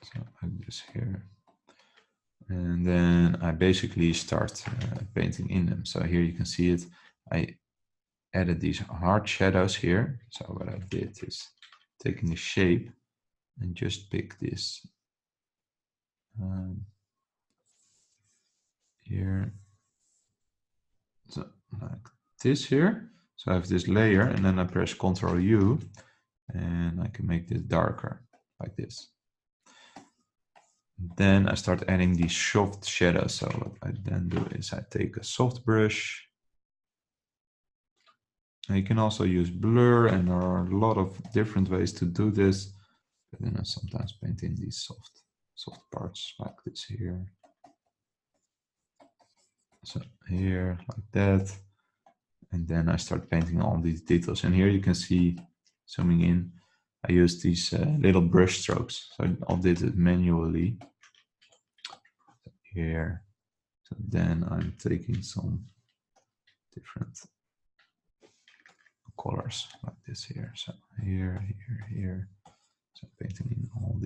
so like this here. And then I basically start painting in them. So here you can see it. I added these hard shadows here. So what I did is taking the shape and just pick this here, so like this here. So I have this layer, and then I press Ctrl U, and I can make this darker like this. Then I start adding these soft shadows. So what I then do is I take a soft brush. And you can also use blur, and there are a lot of different ways to do this. But then I sometimes paint in these soft parts like this here. So here, like that. And then I start painting all these details. And here you can see, zooming in, I use these little brush strokes. So I did it manually here. So then I'm taking some different colors like this here. So here, here, here. So painting in all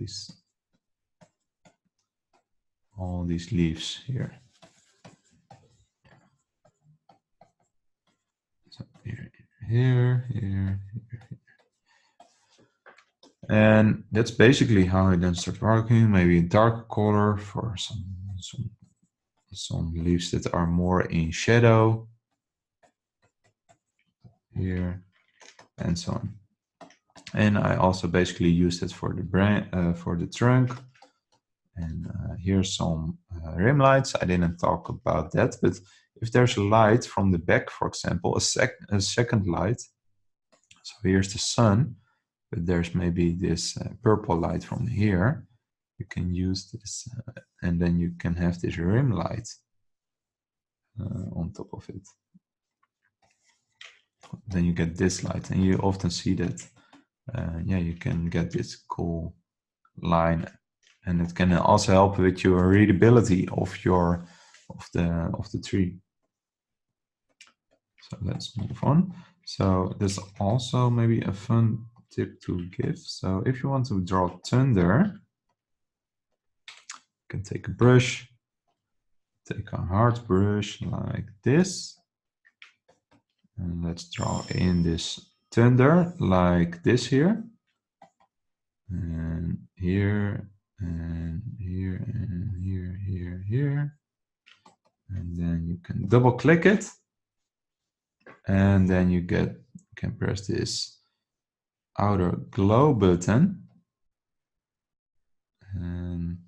these leaves here. So here, here, here, here. And that's basically how I then start working. Maybe a dark color for some leaves that are more in shadow here, and so on. And I also basically used it for the trunk. And here's some rim lights. I didn't talk about that, but if there's a light from the back, for example, a second light. So here's the sun, but there's maybe this purple light from here. You can use this, and then you can have this rim light on top of it. Then you get this light, and you often see that. Yeah, you can get this cool line, and it can also help with your readability of the tree. So let's move on. So there's also maybe a fun tip to give. So if you want to draw thunder, you can take a brush, take a hard brush like this, and let's draw in this thunder like this here, and here, and here, and here, here, here. And then you can double click it, and then you can press this outer glow button. And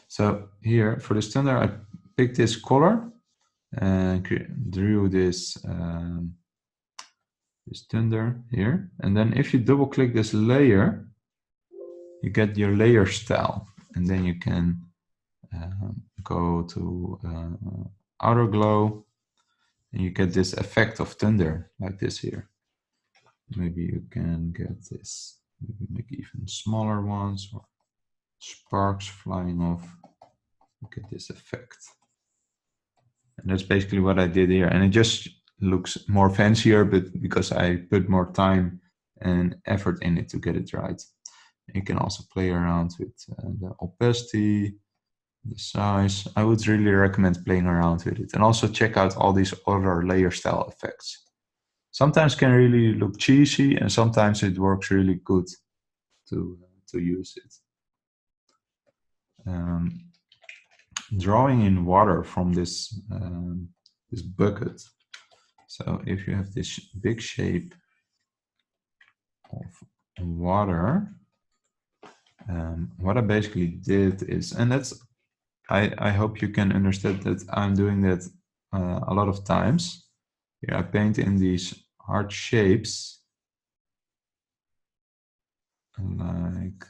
so here for this thunder, I picked this color and drew this this thunder here. And then if you double click this layer, you get your layer style, and then you can go to outer glow, and you get this effect of thunder like this here. Maybe you can get this, maybe make even smaller ones, or sparks flying off. Look at this effect. And that's basically what I did here. And it just looks more fancier, but because I put more time and effort in it to get it right. You can also play around with the opacity, the size. I would really recommend playing around with it, and also check out all these other layer style effects. Sometimes can really look cheesy, and sometimes it works really good to use it. Drawing in water from this this bucket. So if you have this big shape of water, what I basically did is, and that's, I hope you can understand that I'm doing that a lot of times. Here I paint in these hard shapes like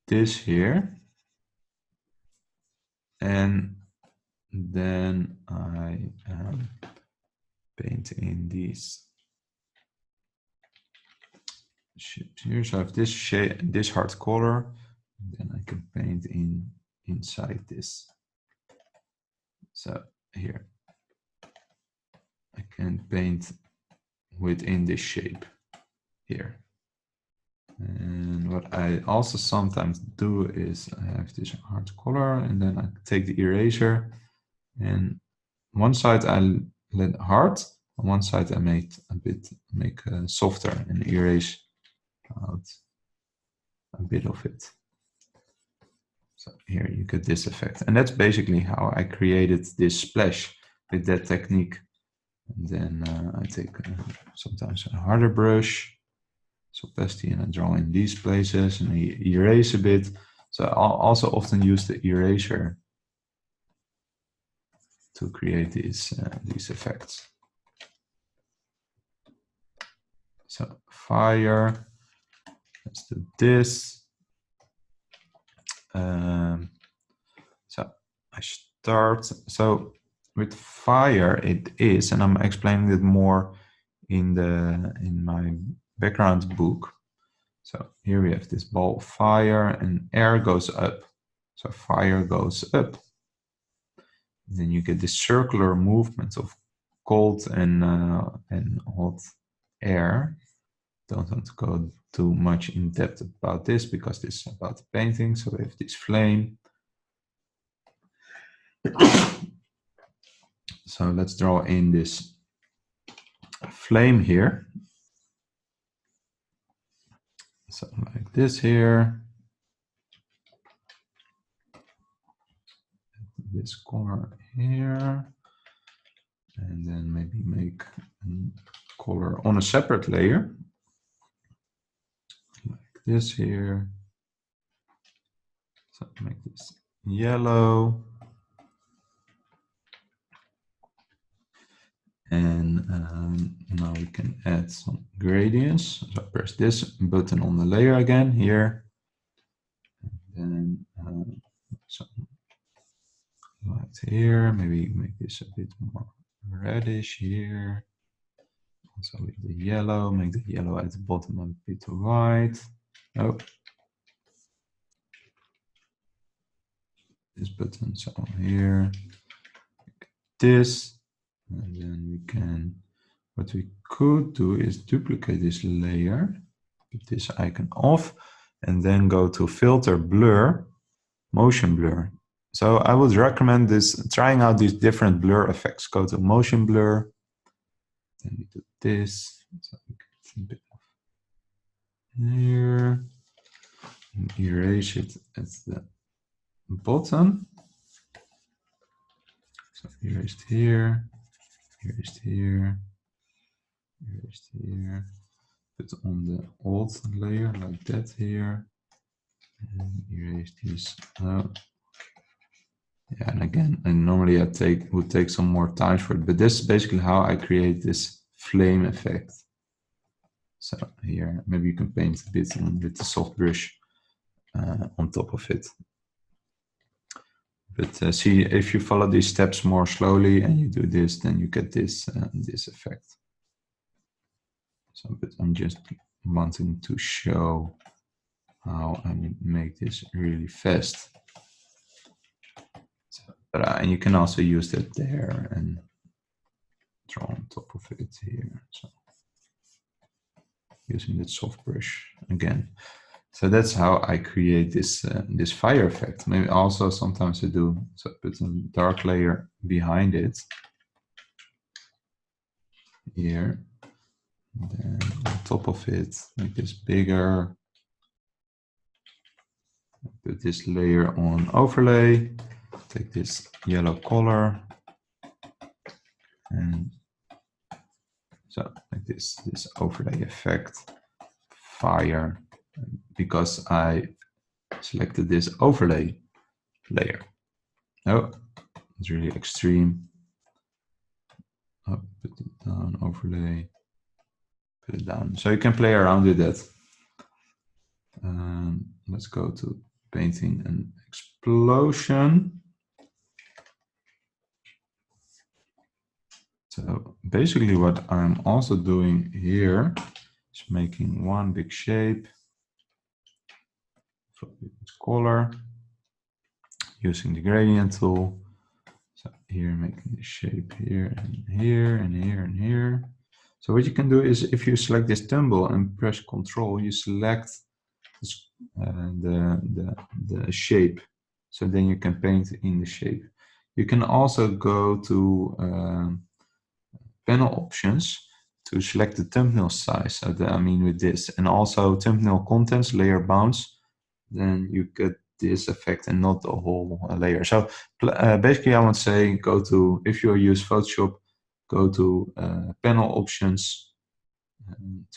this here, and then I paint in these shapes here. So I have this shape, this hard color, then I can paint inside this. So here I can paint within this shape here. And what I also sometimes do is I have this hard color, and then I take the eraser, and one side I let hard, On one side I made a bit, softer and erase out a bit of it. So here you get this effect. And that's basically how I created this splash with that technique. And then I take sometimes a harder brush, opacity, and I draw in these places and I erase a bit. So I'll also often use the eraser to create these effects. So fire, let's do this. So I start, so with fire it is, and I'm explaining it more in my background book. So here we have this ball of fire and air goes up. So fire goes up. Then you get this circular movement of cold and hot air. Don't want to go too much in depth about this because this is about the painting. So we have this flame. So let's draw in this flame here. So like this here. This color here. And then maybe make a color on a separate layer. Like this here. So make this yellow. And now we can add some gradients. So press this button on the layer again here. And then some light here. Maybe make this a bit more reddish here. Also with the yellow, make the yellow at the bottom a bit white. Oh. This button, so here. Like this. And then we can, what we could do is duplicate this layer, put this icon off, and then go to filter, blur, motion blur. So I would recommend this, trying out these different blur effects. Go to motion blur, then we do this, so we get a bit of here, and erase it at the bottom. So erased here. Erased here, erased here, put on the old layer like that here, and erase this. Yeah, and again, and normally I would take some more time for it, but this is basically how I create this flame effect. So here, maybe you can paint a bit with the soft brush on top of it. But see, if you follow these steps more slowly and you do this, then you get this this effect. So, but I'm just wanting to show how I make this really fast. So, and you can also use that there and draw on top of it here. So, using that soft brush again. So that's how I create this this fire effect. Maybe also sometimes I do, so put a dark layer behind it here. And then on top of it, make this bigger. Put this layer on overlay. Take this yellow color and so like this overlay effect, fire. Because I selected this overlay layer. Oh, it's really extreme. Oh, put it down, overlay, put it down. So you can play around with that. Let's go to painting an explosion. So basically what I'm also doing here is making one big shape. Color, using the gradient tool. So here, making the shape here and here and here and here. So what you can do is, if you select this tumble and press Control, you select this, the shape. So then you can paint in the shape. You can also go to panel options to select the thumbnail size. So I mean with this, and also thumbnail contents, layer bounds, then you get this effect and not the whole layer. So basically I would say go to, if you use Photoshop, go to panel options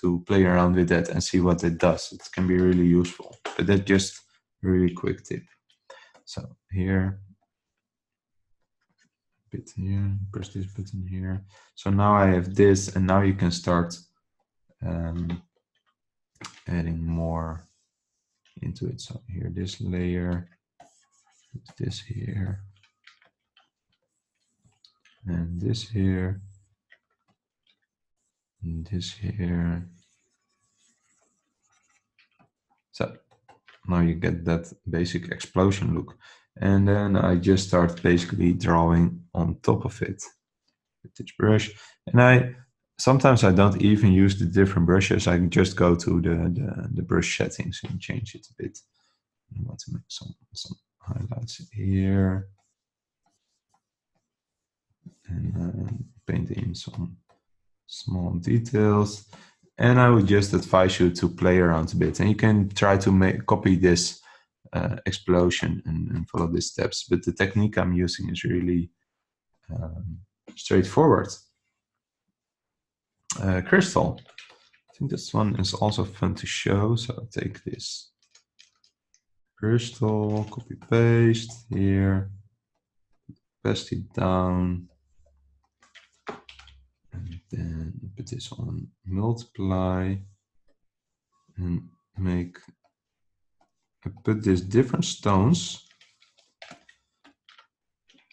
to play around with that and see what it does. It can be really useful, but that's just a really quick tip. So here, bit here, press this button here. So now I have this, and now you can start adding more into it. So here, this layer, this here, and this here, and this here. So now you get that basic explosion look. And then I just start basically drawing on top of it with this brush. And sometimes I don't even use the different brushes. I just go to the brush settings and change it a bit. I want to make some highlights here. And paint in some small details. And I would just advise you to play around a bit. And you can try to copy this explosion and follow these steps. But the technique I'm using is really straightforward. Crystal. I think this one is also fun to show. So I'll take this crystal, copy paste here, paste it down. And then put this on multiply and put these different stones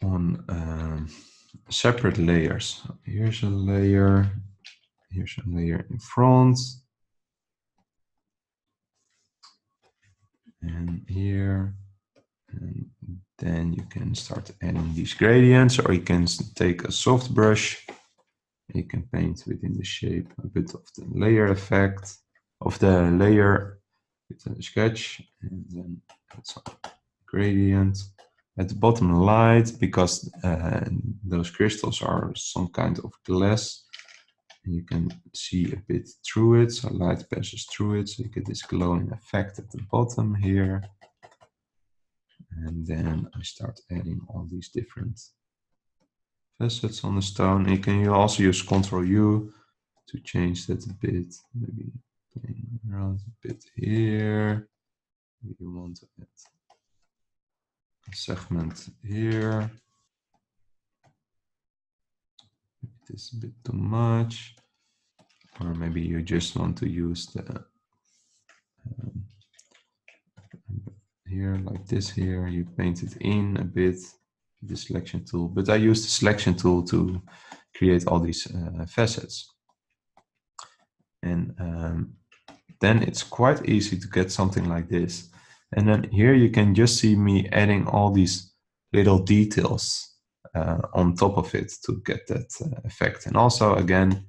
on separate layers. So here's a layer in front, and here, and then you can start adding these gradients, or you can take a soft brush. You can paint within the shape a bit of the layer effect of the layer with a sketch, and then put some gradient at the bottom light, because those crystals are some kind of glass, and you can see a bit through it, so light passes through it, so you get this glowing effect at the bottom here. And then I start adding all these different facets on the stone. And you also use Ctrl U to change that a bit, maybe playing around a bit here. You want to add a segment here. This a bit too much, or maybe you just want to use the here like this here. You paint it in a bit, the selection tool, but I use the selection tool to create all these facets. And then it's quite easy to get something like this. And then here you can just see me adding all these little details on top of it to get that effect. And also, again,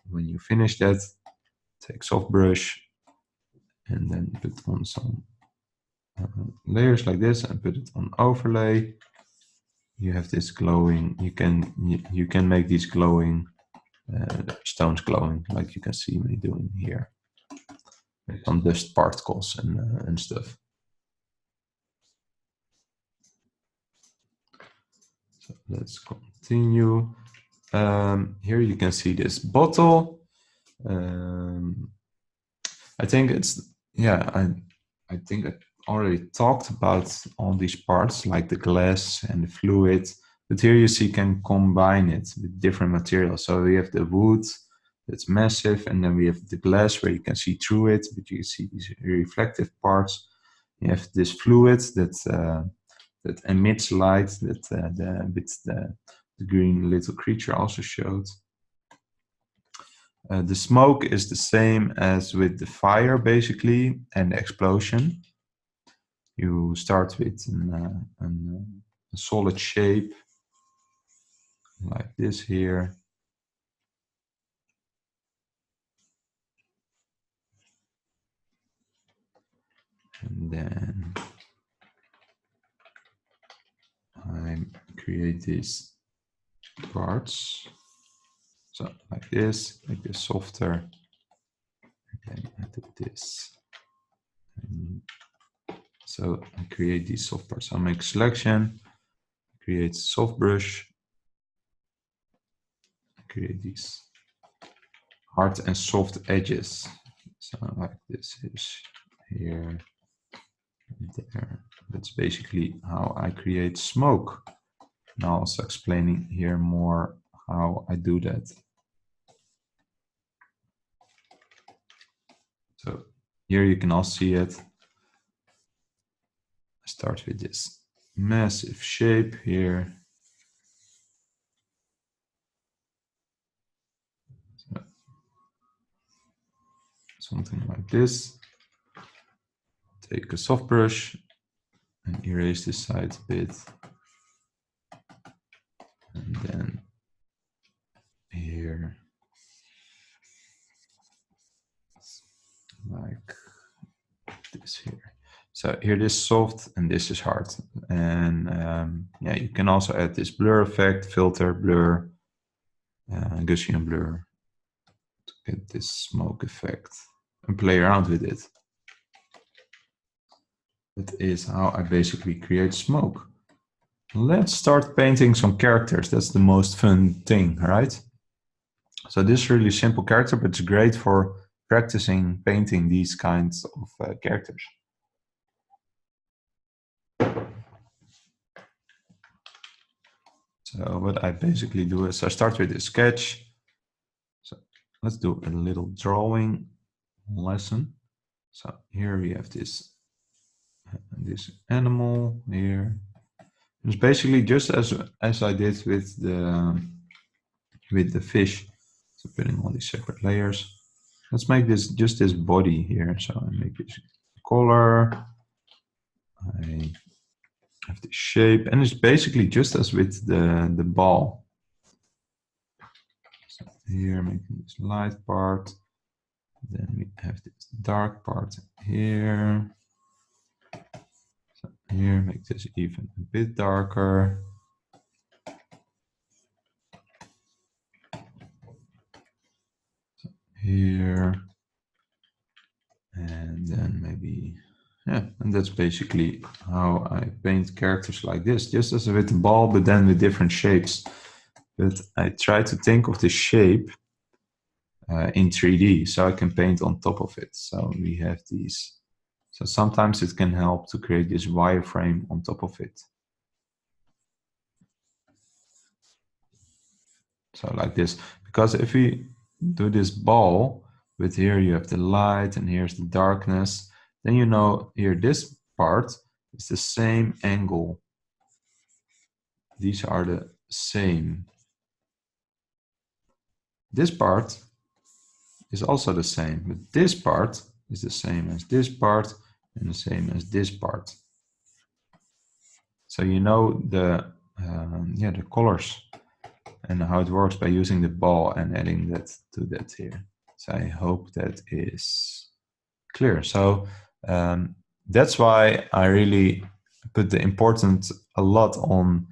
when you finish that, take soft brush and then put on some layers like this and put it on overlay. You have this glowing, you can make these glowing stones glowing, like you can see me doing here. Some dust particles and stuff. So let's continue. Here you can see this bottle. I think it's, yeah, I think I already talked about all these parts, like the glass and the fluid, but here you see you can combine it with different materials. So we have the wood that's massive, and then we have the glass where you can see through it, but you can see these reflective parts. You have this fluid that emits light, that the green little creature also showed. The smoke is the same as with the fire, basically, and the explosion. You start with a solid shape, like this here. And then I create these parts. So like this, make this softer. And then I do this. And so I create these soft parts. So I make selection, create soft brush, create these hard and soft edges. So like this is here, and there. That's basically how I create smoke. Now also explaining here more how I do that. So here you can all see it. I start with this massive shape here. So something like this. Take a soft brush and erase this side a bit. And then here, like this here. So here this is soft and this is hard. And yeah, you can also add this blur effect, filter, blur, Gaussian blur to get this smoke effect and play around with it. That is how I basically create smoke. Let's start painting some characters. That's the most fun thing, right? So this is really simple character, but it's great for practicing painting these kinds of characters. So what I basically do is I start with a sketch. So let's do a little drawing lesson. So here we have this animal here. It's basically just as I did with the fish. So putting all these separate layers. Let's make this just this body here. So I make this color. I have the shape, and it's basically just as with the ball. So here, making this light part. Then we have this dark part here. So here, make this even a bit darker. So here, and then maybe, yeah, and that's basically how I paint characters like this, just as with the ball, but then with different shapes. But I try to think of the shape in 3D, so I can paint on top of it. So we have these. So sometimes it can help to create this wireframe on top of it. So like this, because if we do this ball, with here you have the light and here's the darkness, then you know here this part is the same angle. These are the same. This part is also the same, but this part is the same as this part and the same as this part. So you know the colors and how it works by using the ball and adding that to that here. So I hope that is clear. So that's why I really put the importance a lot on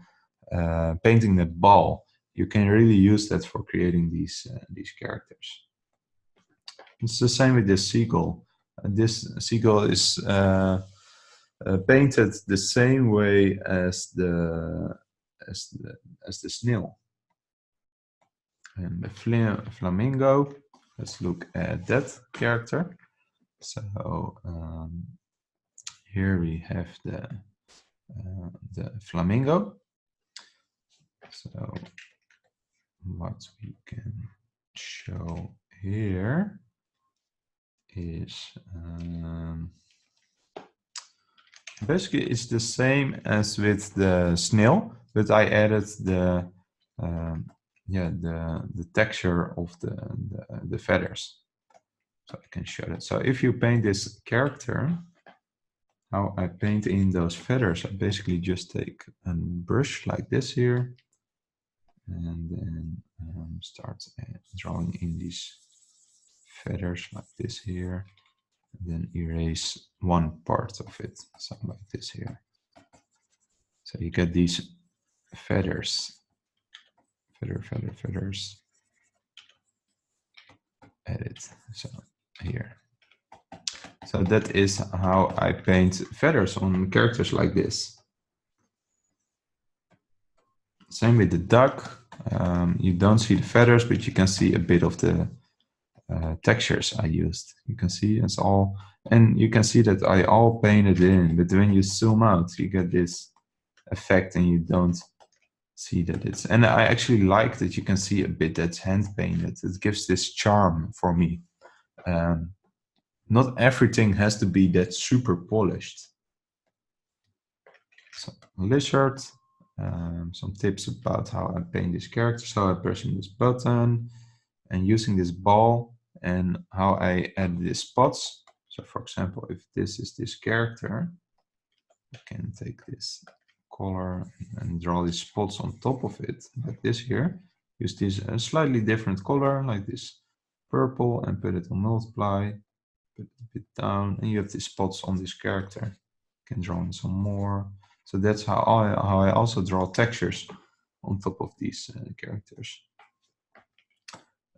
painting that ball. You can really use that for creating these characters. It's the same with this seagull. This seagull is painted the same way as the snail. And the flamingo, let's look at that character. So here we have the flamingo. So what we can show here is basically it's the same as with the snail, but I added the texture of the feathers. So I can show that. So if you paint this character, how I paint in those feathers, I basically just take a brush like this here, and then start drawing in these feathers like this here, and then erase one part of it, something like this here. So you get these feathers, feathers. edit. So here. So that is how I paint feathers on characters like this. Same with the duck. You don't see the feathers, but you can see a bit of the textures I used. You can see it's all, and you can see that I all painted in, but when you zoom out, you get this effect and you don't see that it's, and I actually like that you can see a bit that's hand painted. It gives this charm for me. Not everything has to be that super polished. So lizard, some tips about how I paint this character. So I'm pressing this button and using this ball, and how I add these spots. So for example, if this is this character, I can take this color and draw these spots on top of it, like this here. Use this slightly different color, like this purple, and put it on multiply, put it a bit down, and you have these spots on this character. You can draw in some more. So that's how I also draw textures on top of these characters.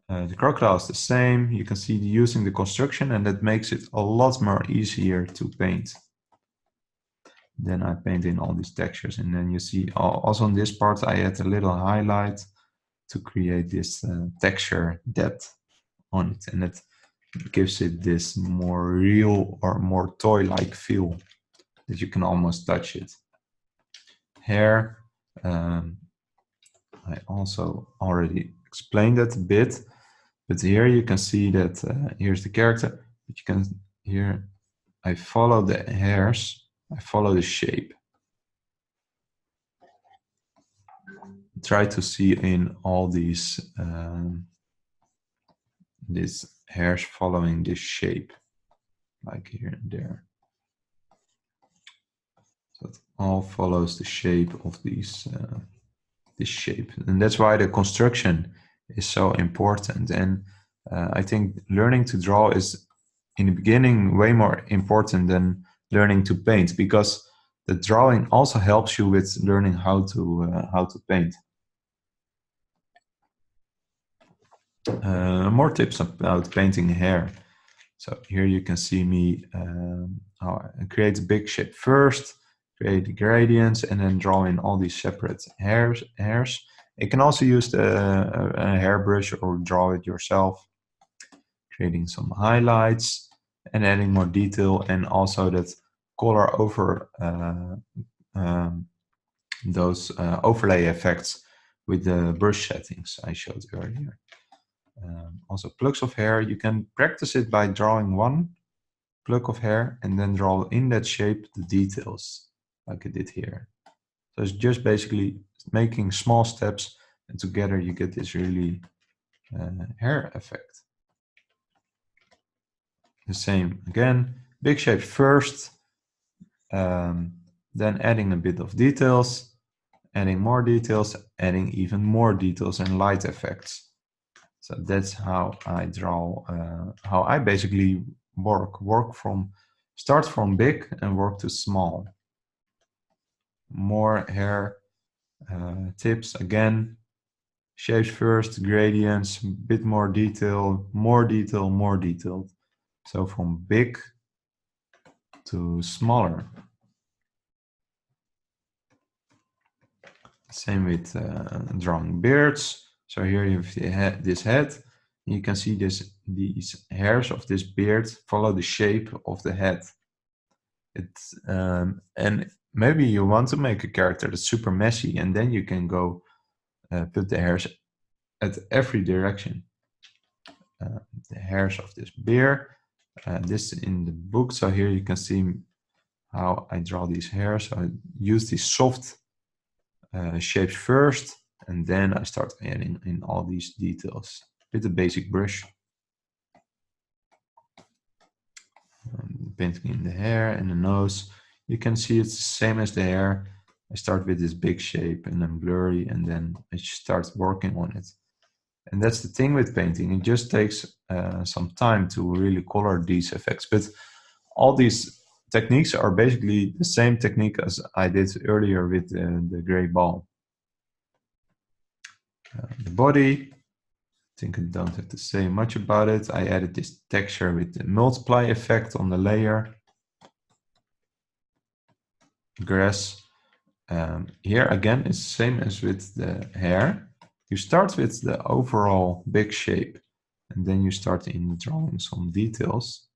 The crocodile is the same. You can see using the construction, and that makes it a lot more easier to paint. Then I paint in all these textures, and then you see also on this part I add a little highlight to create this texture depth on it, and it gives it this more real or more toy-like feel that you can almost touch it. Hair, I also already explained that a bit. But here you can see that here's the character. But you can here I follow the hairs. I follow the shape. Try to see in all these hairs following this shape, like here and there. So it all follows the shape of these this shape, and that's why the construction is so important. And I think learning to draw is in the beginning way more important than learning to paint, because the drawing also helps you with learning how to paint. More tips about painting hair. So here you can see me how I create a big shape first, create the gradients, and then draw in all these separate hairs. You can also use a hairbrush or draw it yourself, creating some highlights and adding more detail, and also that color over those overlay effects with the brush settings I showed earlier. Also plugs of hair, you can practice it by drawing one plug of hair and then draw in that shape the details like I did here. So it's just basically making small steps, and together you get this really hair effect. The same again, big shape first, then adding a bit of details, adding more details, adding even more details and light effects. So that's how I draw, how I basically start from big and work to small. More hair tips again, shapes first, gradients, bit more detail, more detail, more detailed. So from big to smaller. Same with drawing beards. So here you have this head. You can see these hairs of this beard follow the shape of the head. And maybe you want to make a character that's super messy, and then you can go put the hairs at every direction. The hairs of this bear, this in the book. So here you can see how I draw these hairs. So I use these soft shapes first, and then I start adding in all these details with a basic brush. Painting in the hair and the nose. You can see it's the same as the hair. I start with this big shape and then blurry, and then I start working on it. And that's the thing with painting. It just takes some time to really color these effects. But all these techniques are basically the same technique as I did earlier with the gray ball. The body, think I don't have to say much about it. I added this texture with the multiply effect on the layer. Grass. Here again, it's the same as with the hair. You start with the overall big shape, and then you start in drawing some details.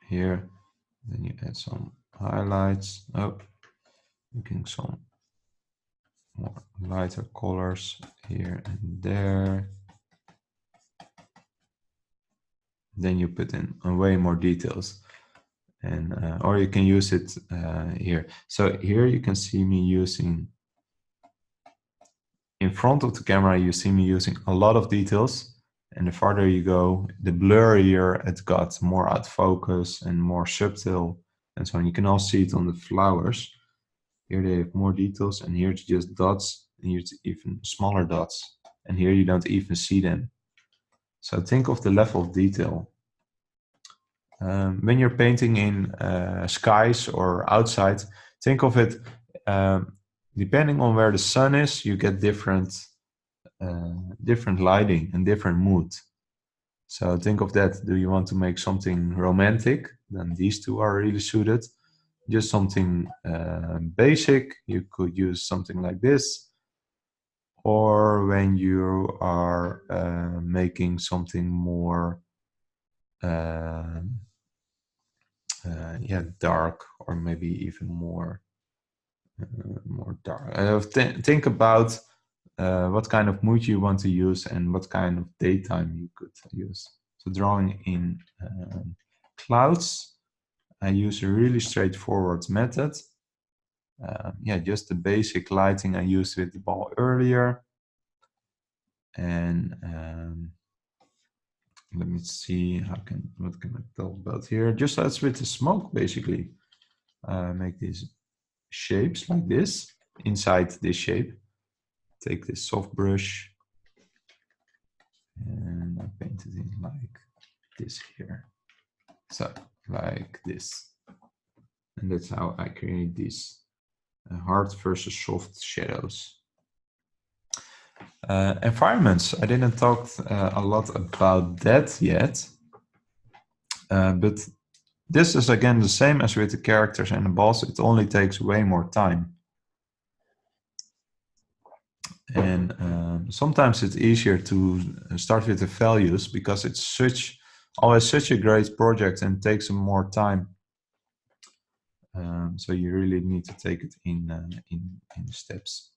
Here, then you add some highlights. Oh, making some more lighter colors here and there. Then you put in way more details, and or you can use it here. So here you can see me using, in front of the camera, you see me using a lot of details, and the farther you go, the blurrier it got, more out of focus and more subtle and so on. You can also see it on the flowers. Here they have more details, and here it's just dots, and here it's even smaller dots, and here you don't even see them. So think of the level of detail. When you're painting in skies or outside, think of it, depending on where the sun is, you get different lighting and different mood. So think of that. Do you want to make something romantic? Then these two are really suited. Just something basic, you could use something like this. Or when you are making something more dark, or maybe even more dark. Think about what kind of mood you want to use and what kind of daytime you could use. So drawing in clouds, I use a really straightforward method. Just the basic lighting I used with the ball earlier. And let me see, what can I talk about here? Just as with the smoke, basically. Make these shapes like this, inside this shape. Take this soft brush, and I paint it in like this here. So, like this. And that's how I create these hard versus soft shadows. Environments, I didn't talk a lot about that yet, but this is again the same as with the characters and the boss. It only takes way more time. And sometimes it's easier to start with the values because it's always such a great project and takes some more time. So you really need to take it in steps.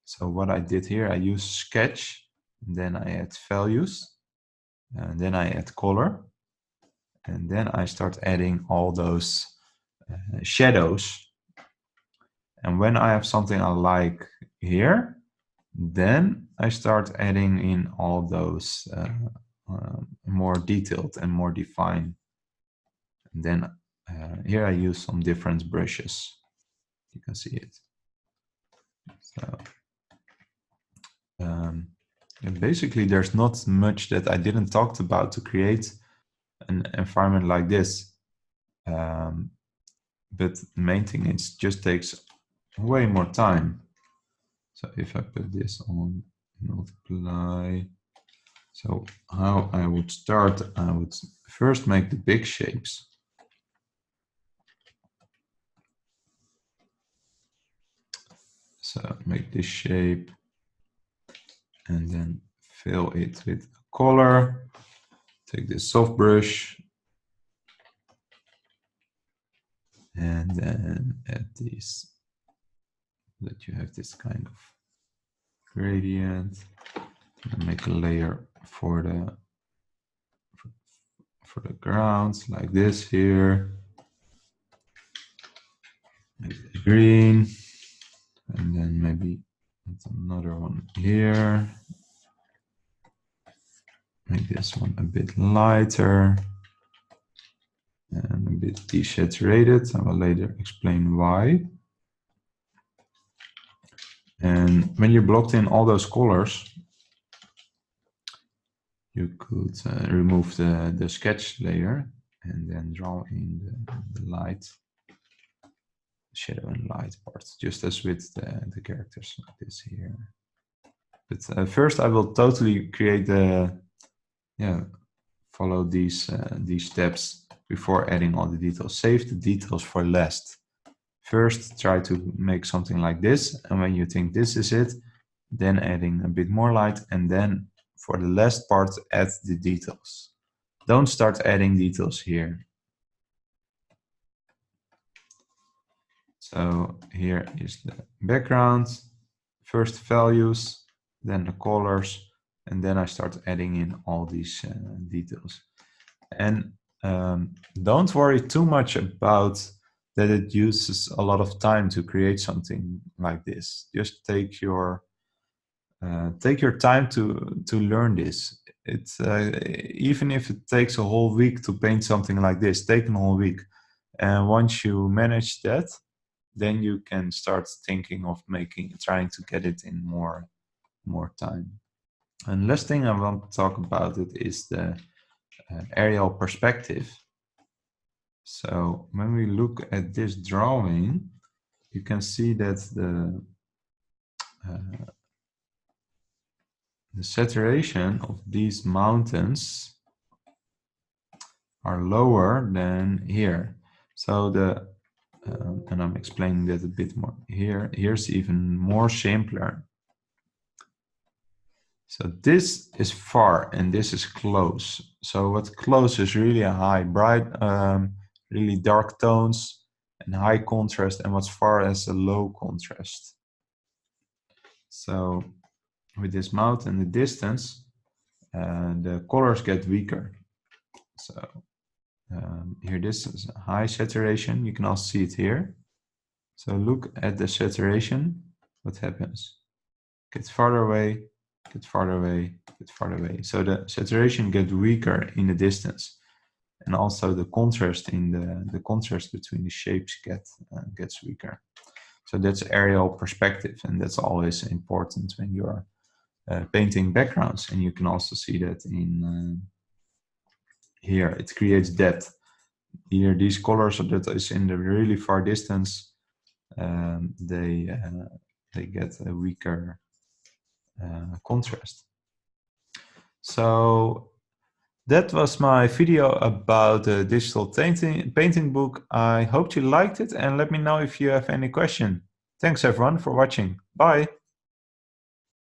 So what I did here, I use sketch, then I add values, and then I add color, and then I start adding all those shadows. And when I have something I like here, then I start adding in all those more detailed and more defined. And then here I use some different brushes. You can see it. So and basically there's not much that I didn't talk about to create an environment like this. But the main thing is just takes way more time. So if I put this on multiply, so how I would start, I would first make the big shapes. So make this shape and then fill it with color. Take this soft brush and then add this, that you have this kind of gradient, and make a layer for the ground like this here. Make it green, and then maybe another one here. Make this one a bit lighter and a bit desaturated. I will later explain why. And when you blocked in all those colors, you could remove the sketch layer and then draw in the light shadow and light parts, just as with the characters like this here. But first I will totally create the, follow these steps before adding all the details. Save the details for last. First, try to make something like this, and when you think this is it, then adding a bit more light, and then for the last part, add the details. Don't start adding details here. So here is the background, first values, then the colors, and then I start adding in all these details. And don't worry too much about that it uses a lot of time to create something like this. Just take your time to learn this. It's even if it takes a whole week to paint something like this, take a whole week. And once you manage that, then you can start thinking of trying to get it in more time. And last thing I want to talk about it is the aerial perspective. So when we look at this drawing, you can see that the saturation of these mountains are lower than here. So and I'm explaining that a bit more here. Here's even more simpler. So this is far and this is close. So what's close is really a high, bright, really dark tones and high contrast, and what's far is a low contrast. So with this mountain in the distance, the colors get weaker. So here this is a high saturation. You can also see it here. So look at the saturation. What happens? Gets farther away, get farther away, get farther away. So the saturation gets weaker in the distance, and also the contrast in the contrast between the shapes gets weaker. So that's aerial perspective, and that's always important when you're painting backgrounds. And you can also see that in here. It creates depth. Here, these colors that is in the really far distance, they get a weaker contrast. So that was my video about the digital painting book. I hope you liked it, and let me know if you have any question. Thanks everyone for watching. Bye.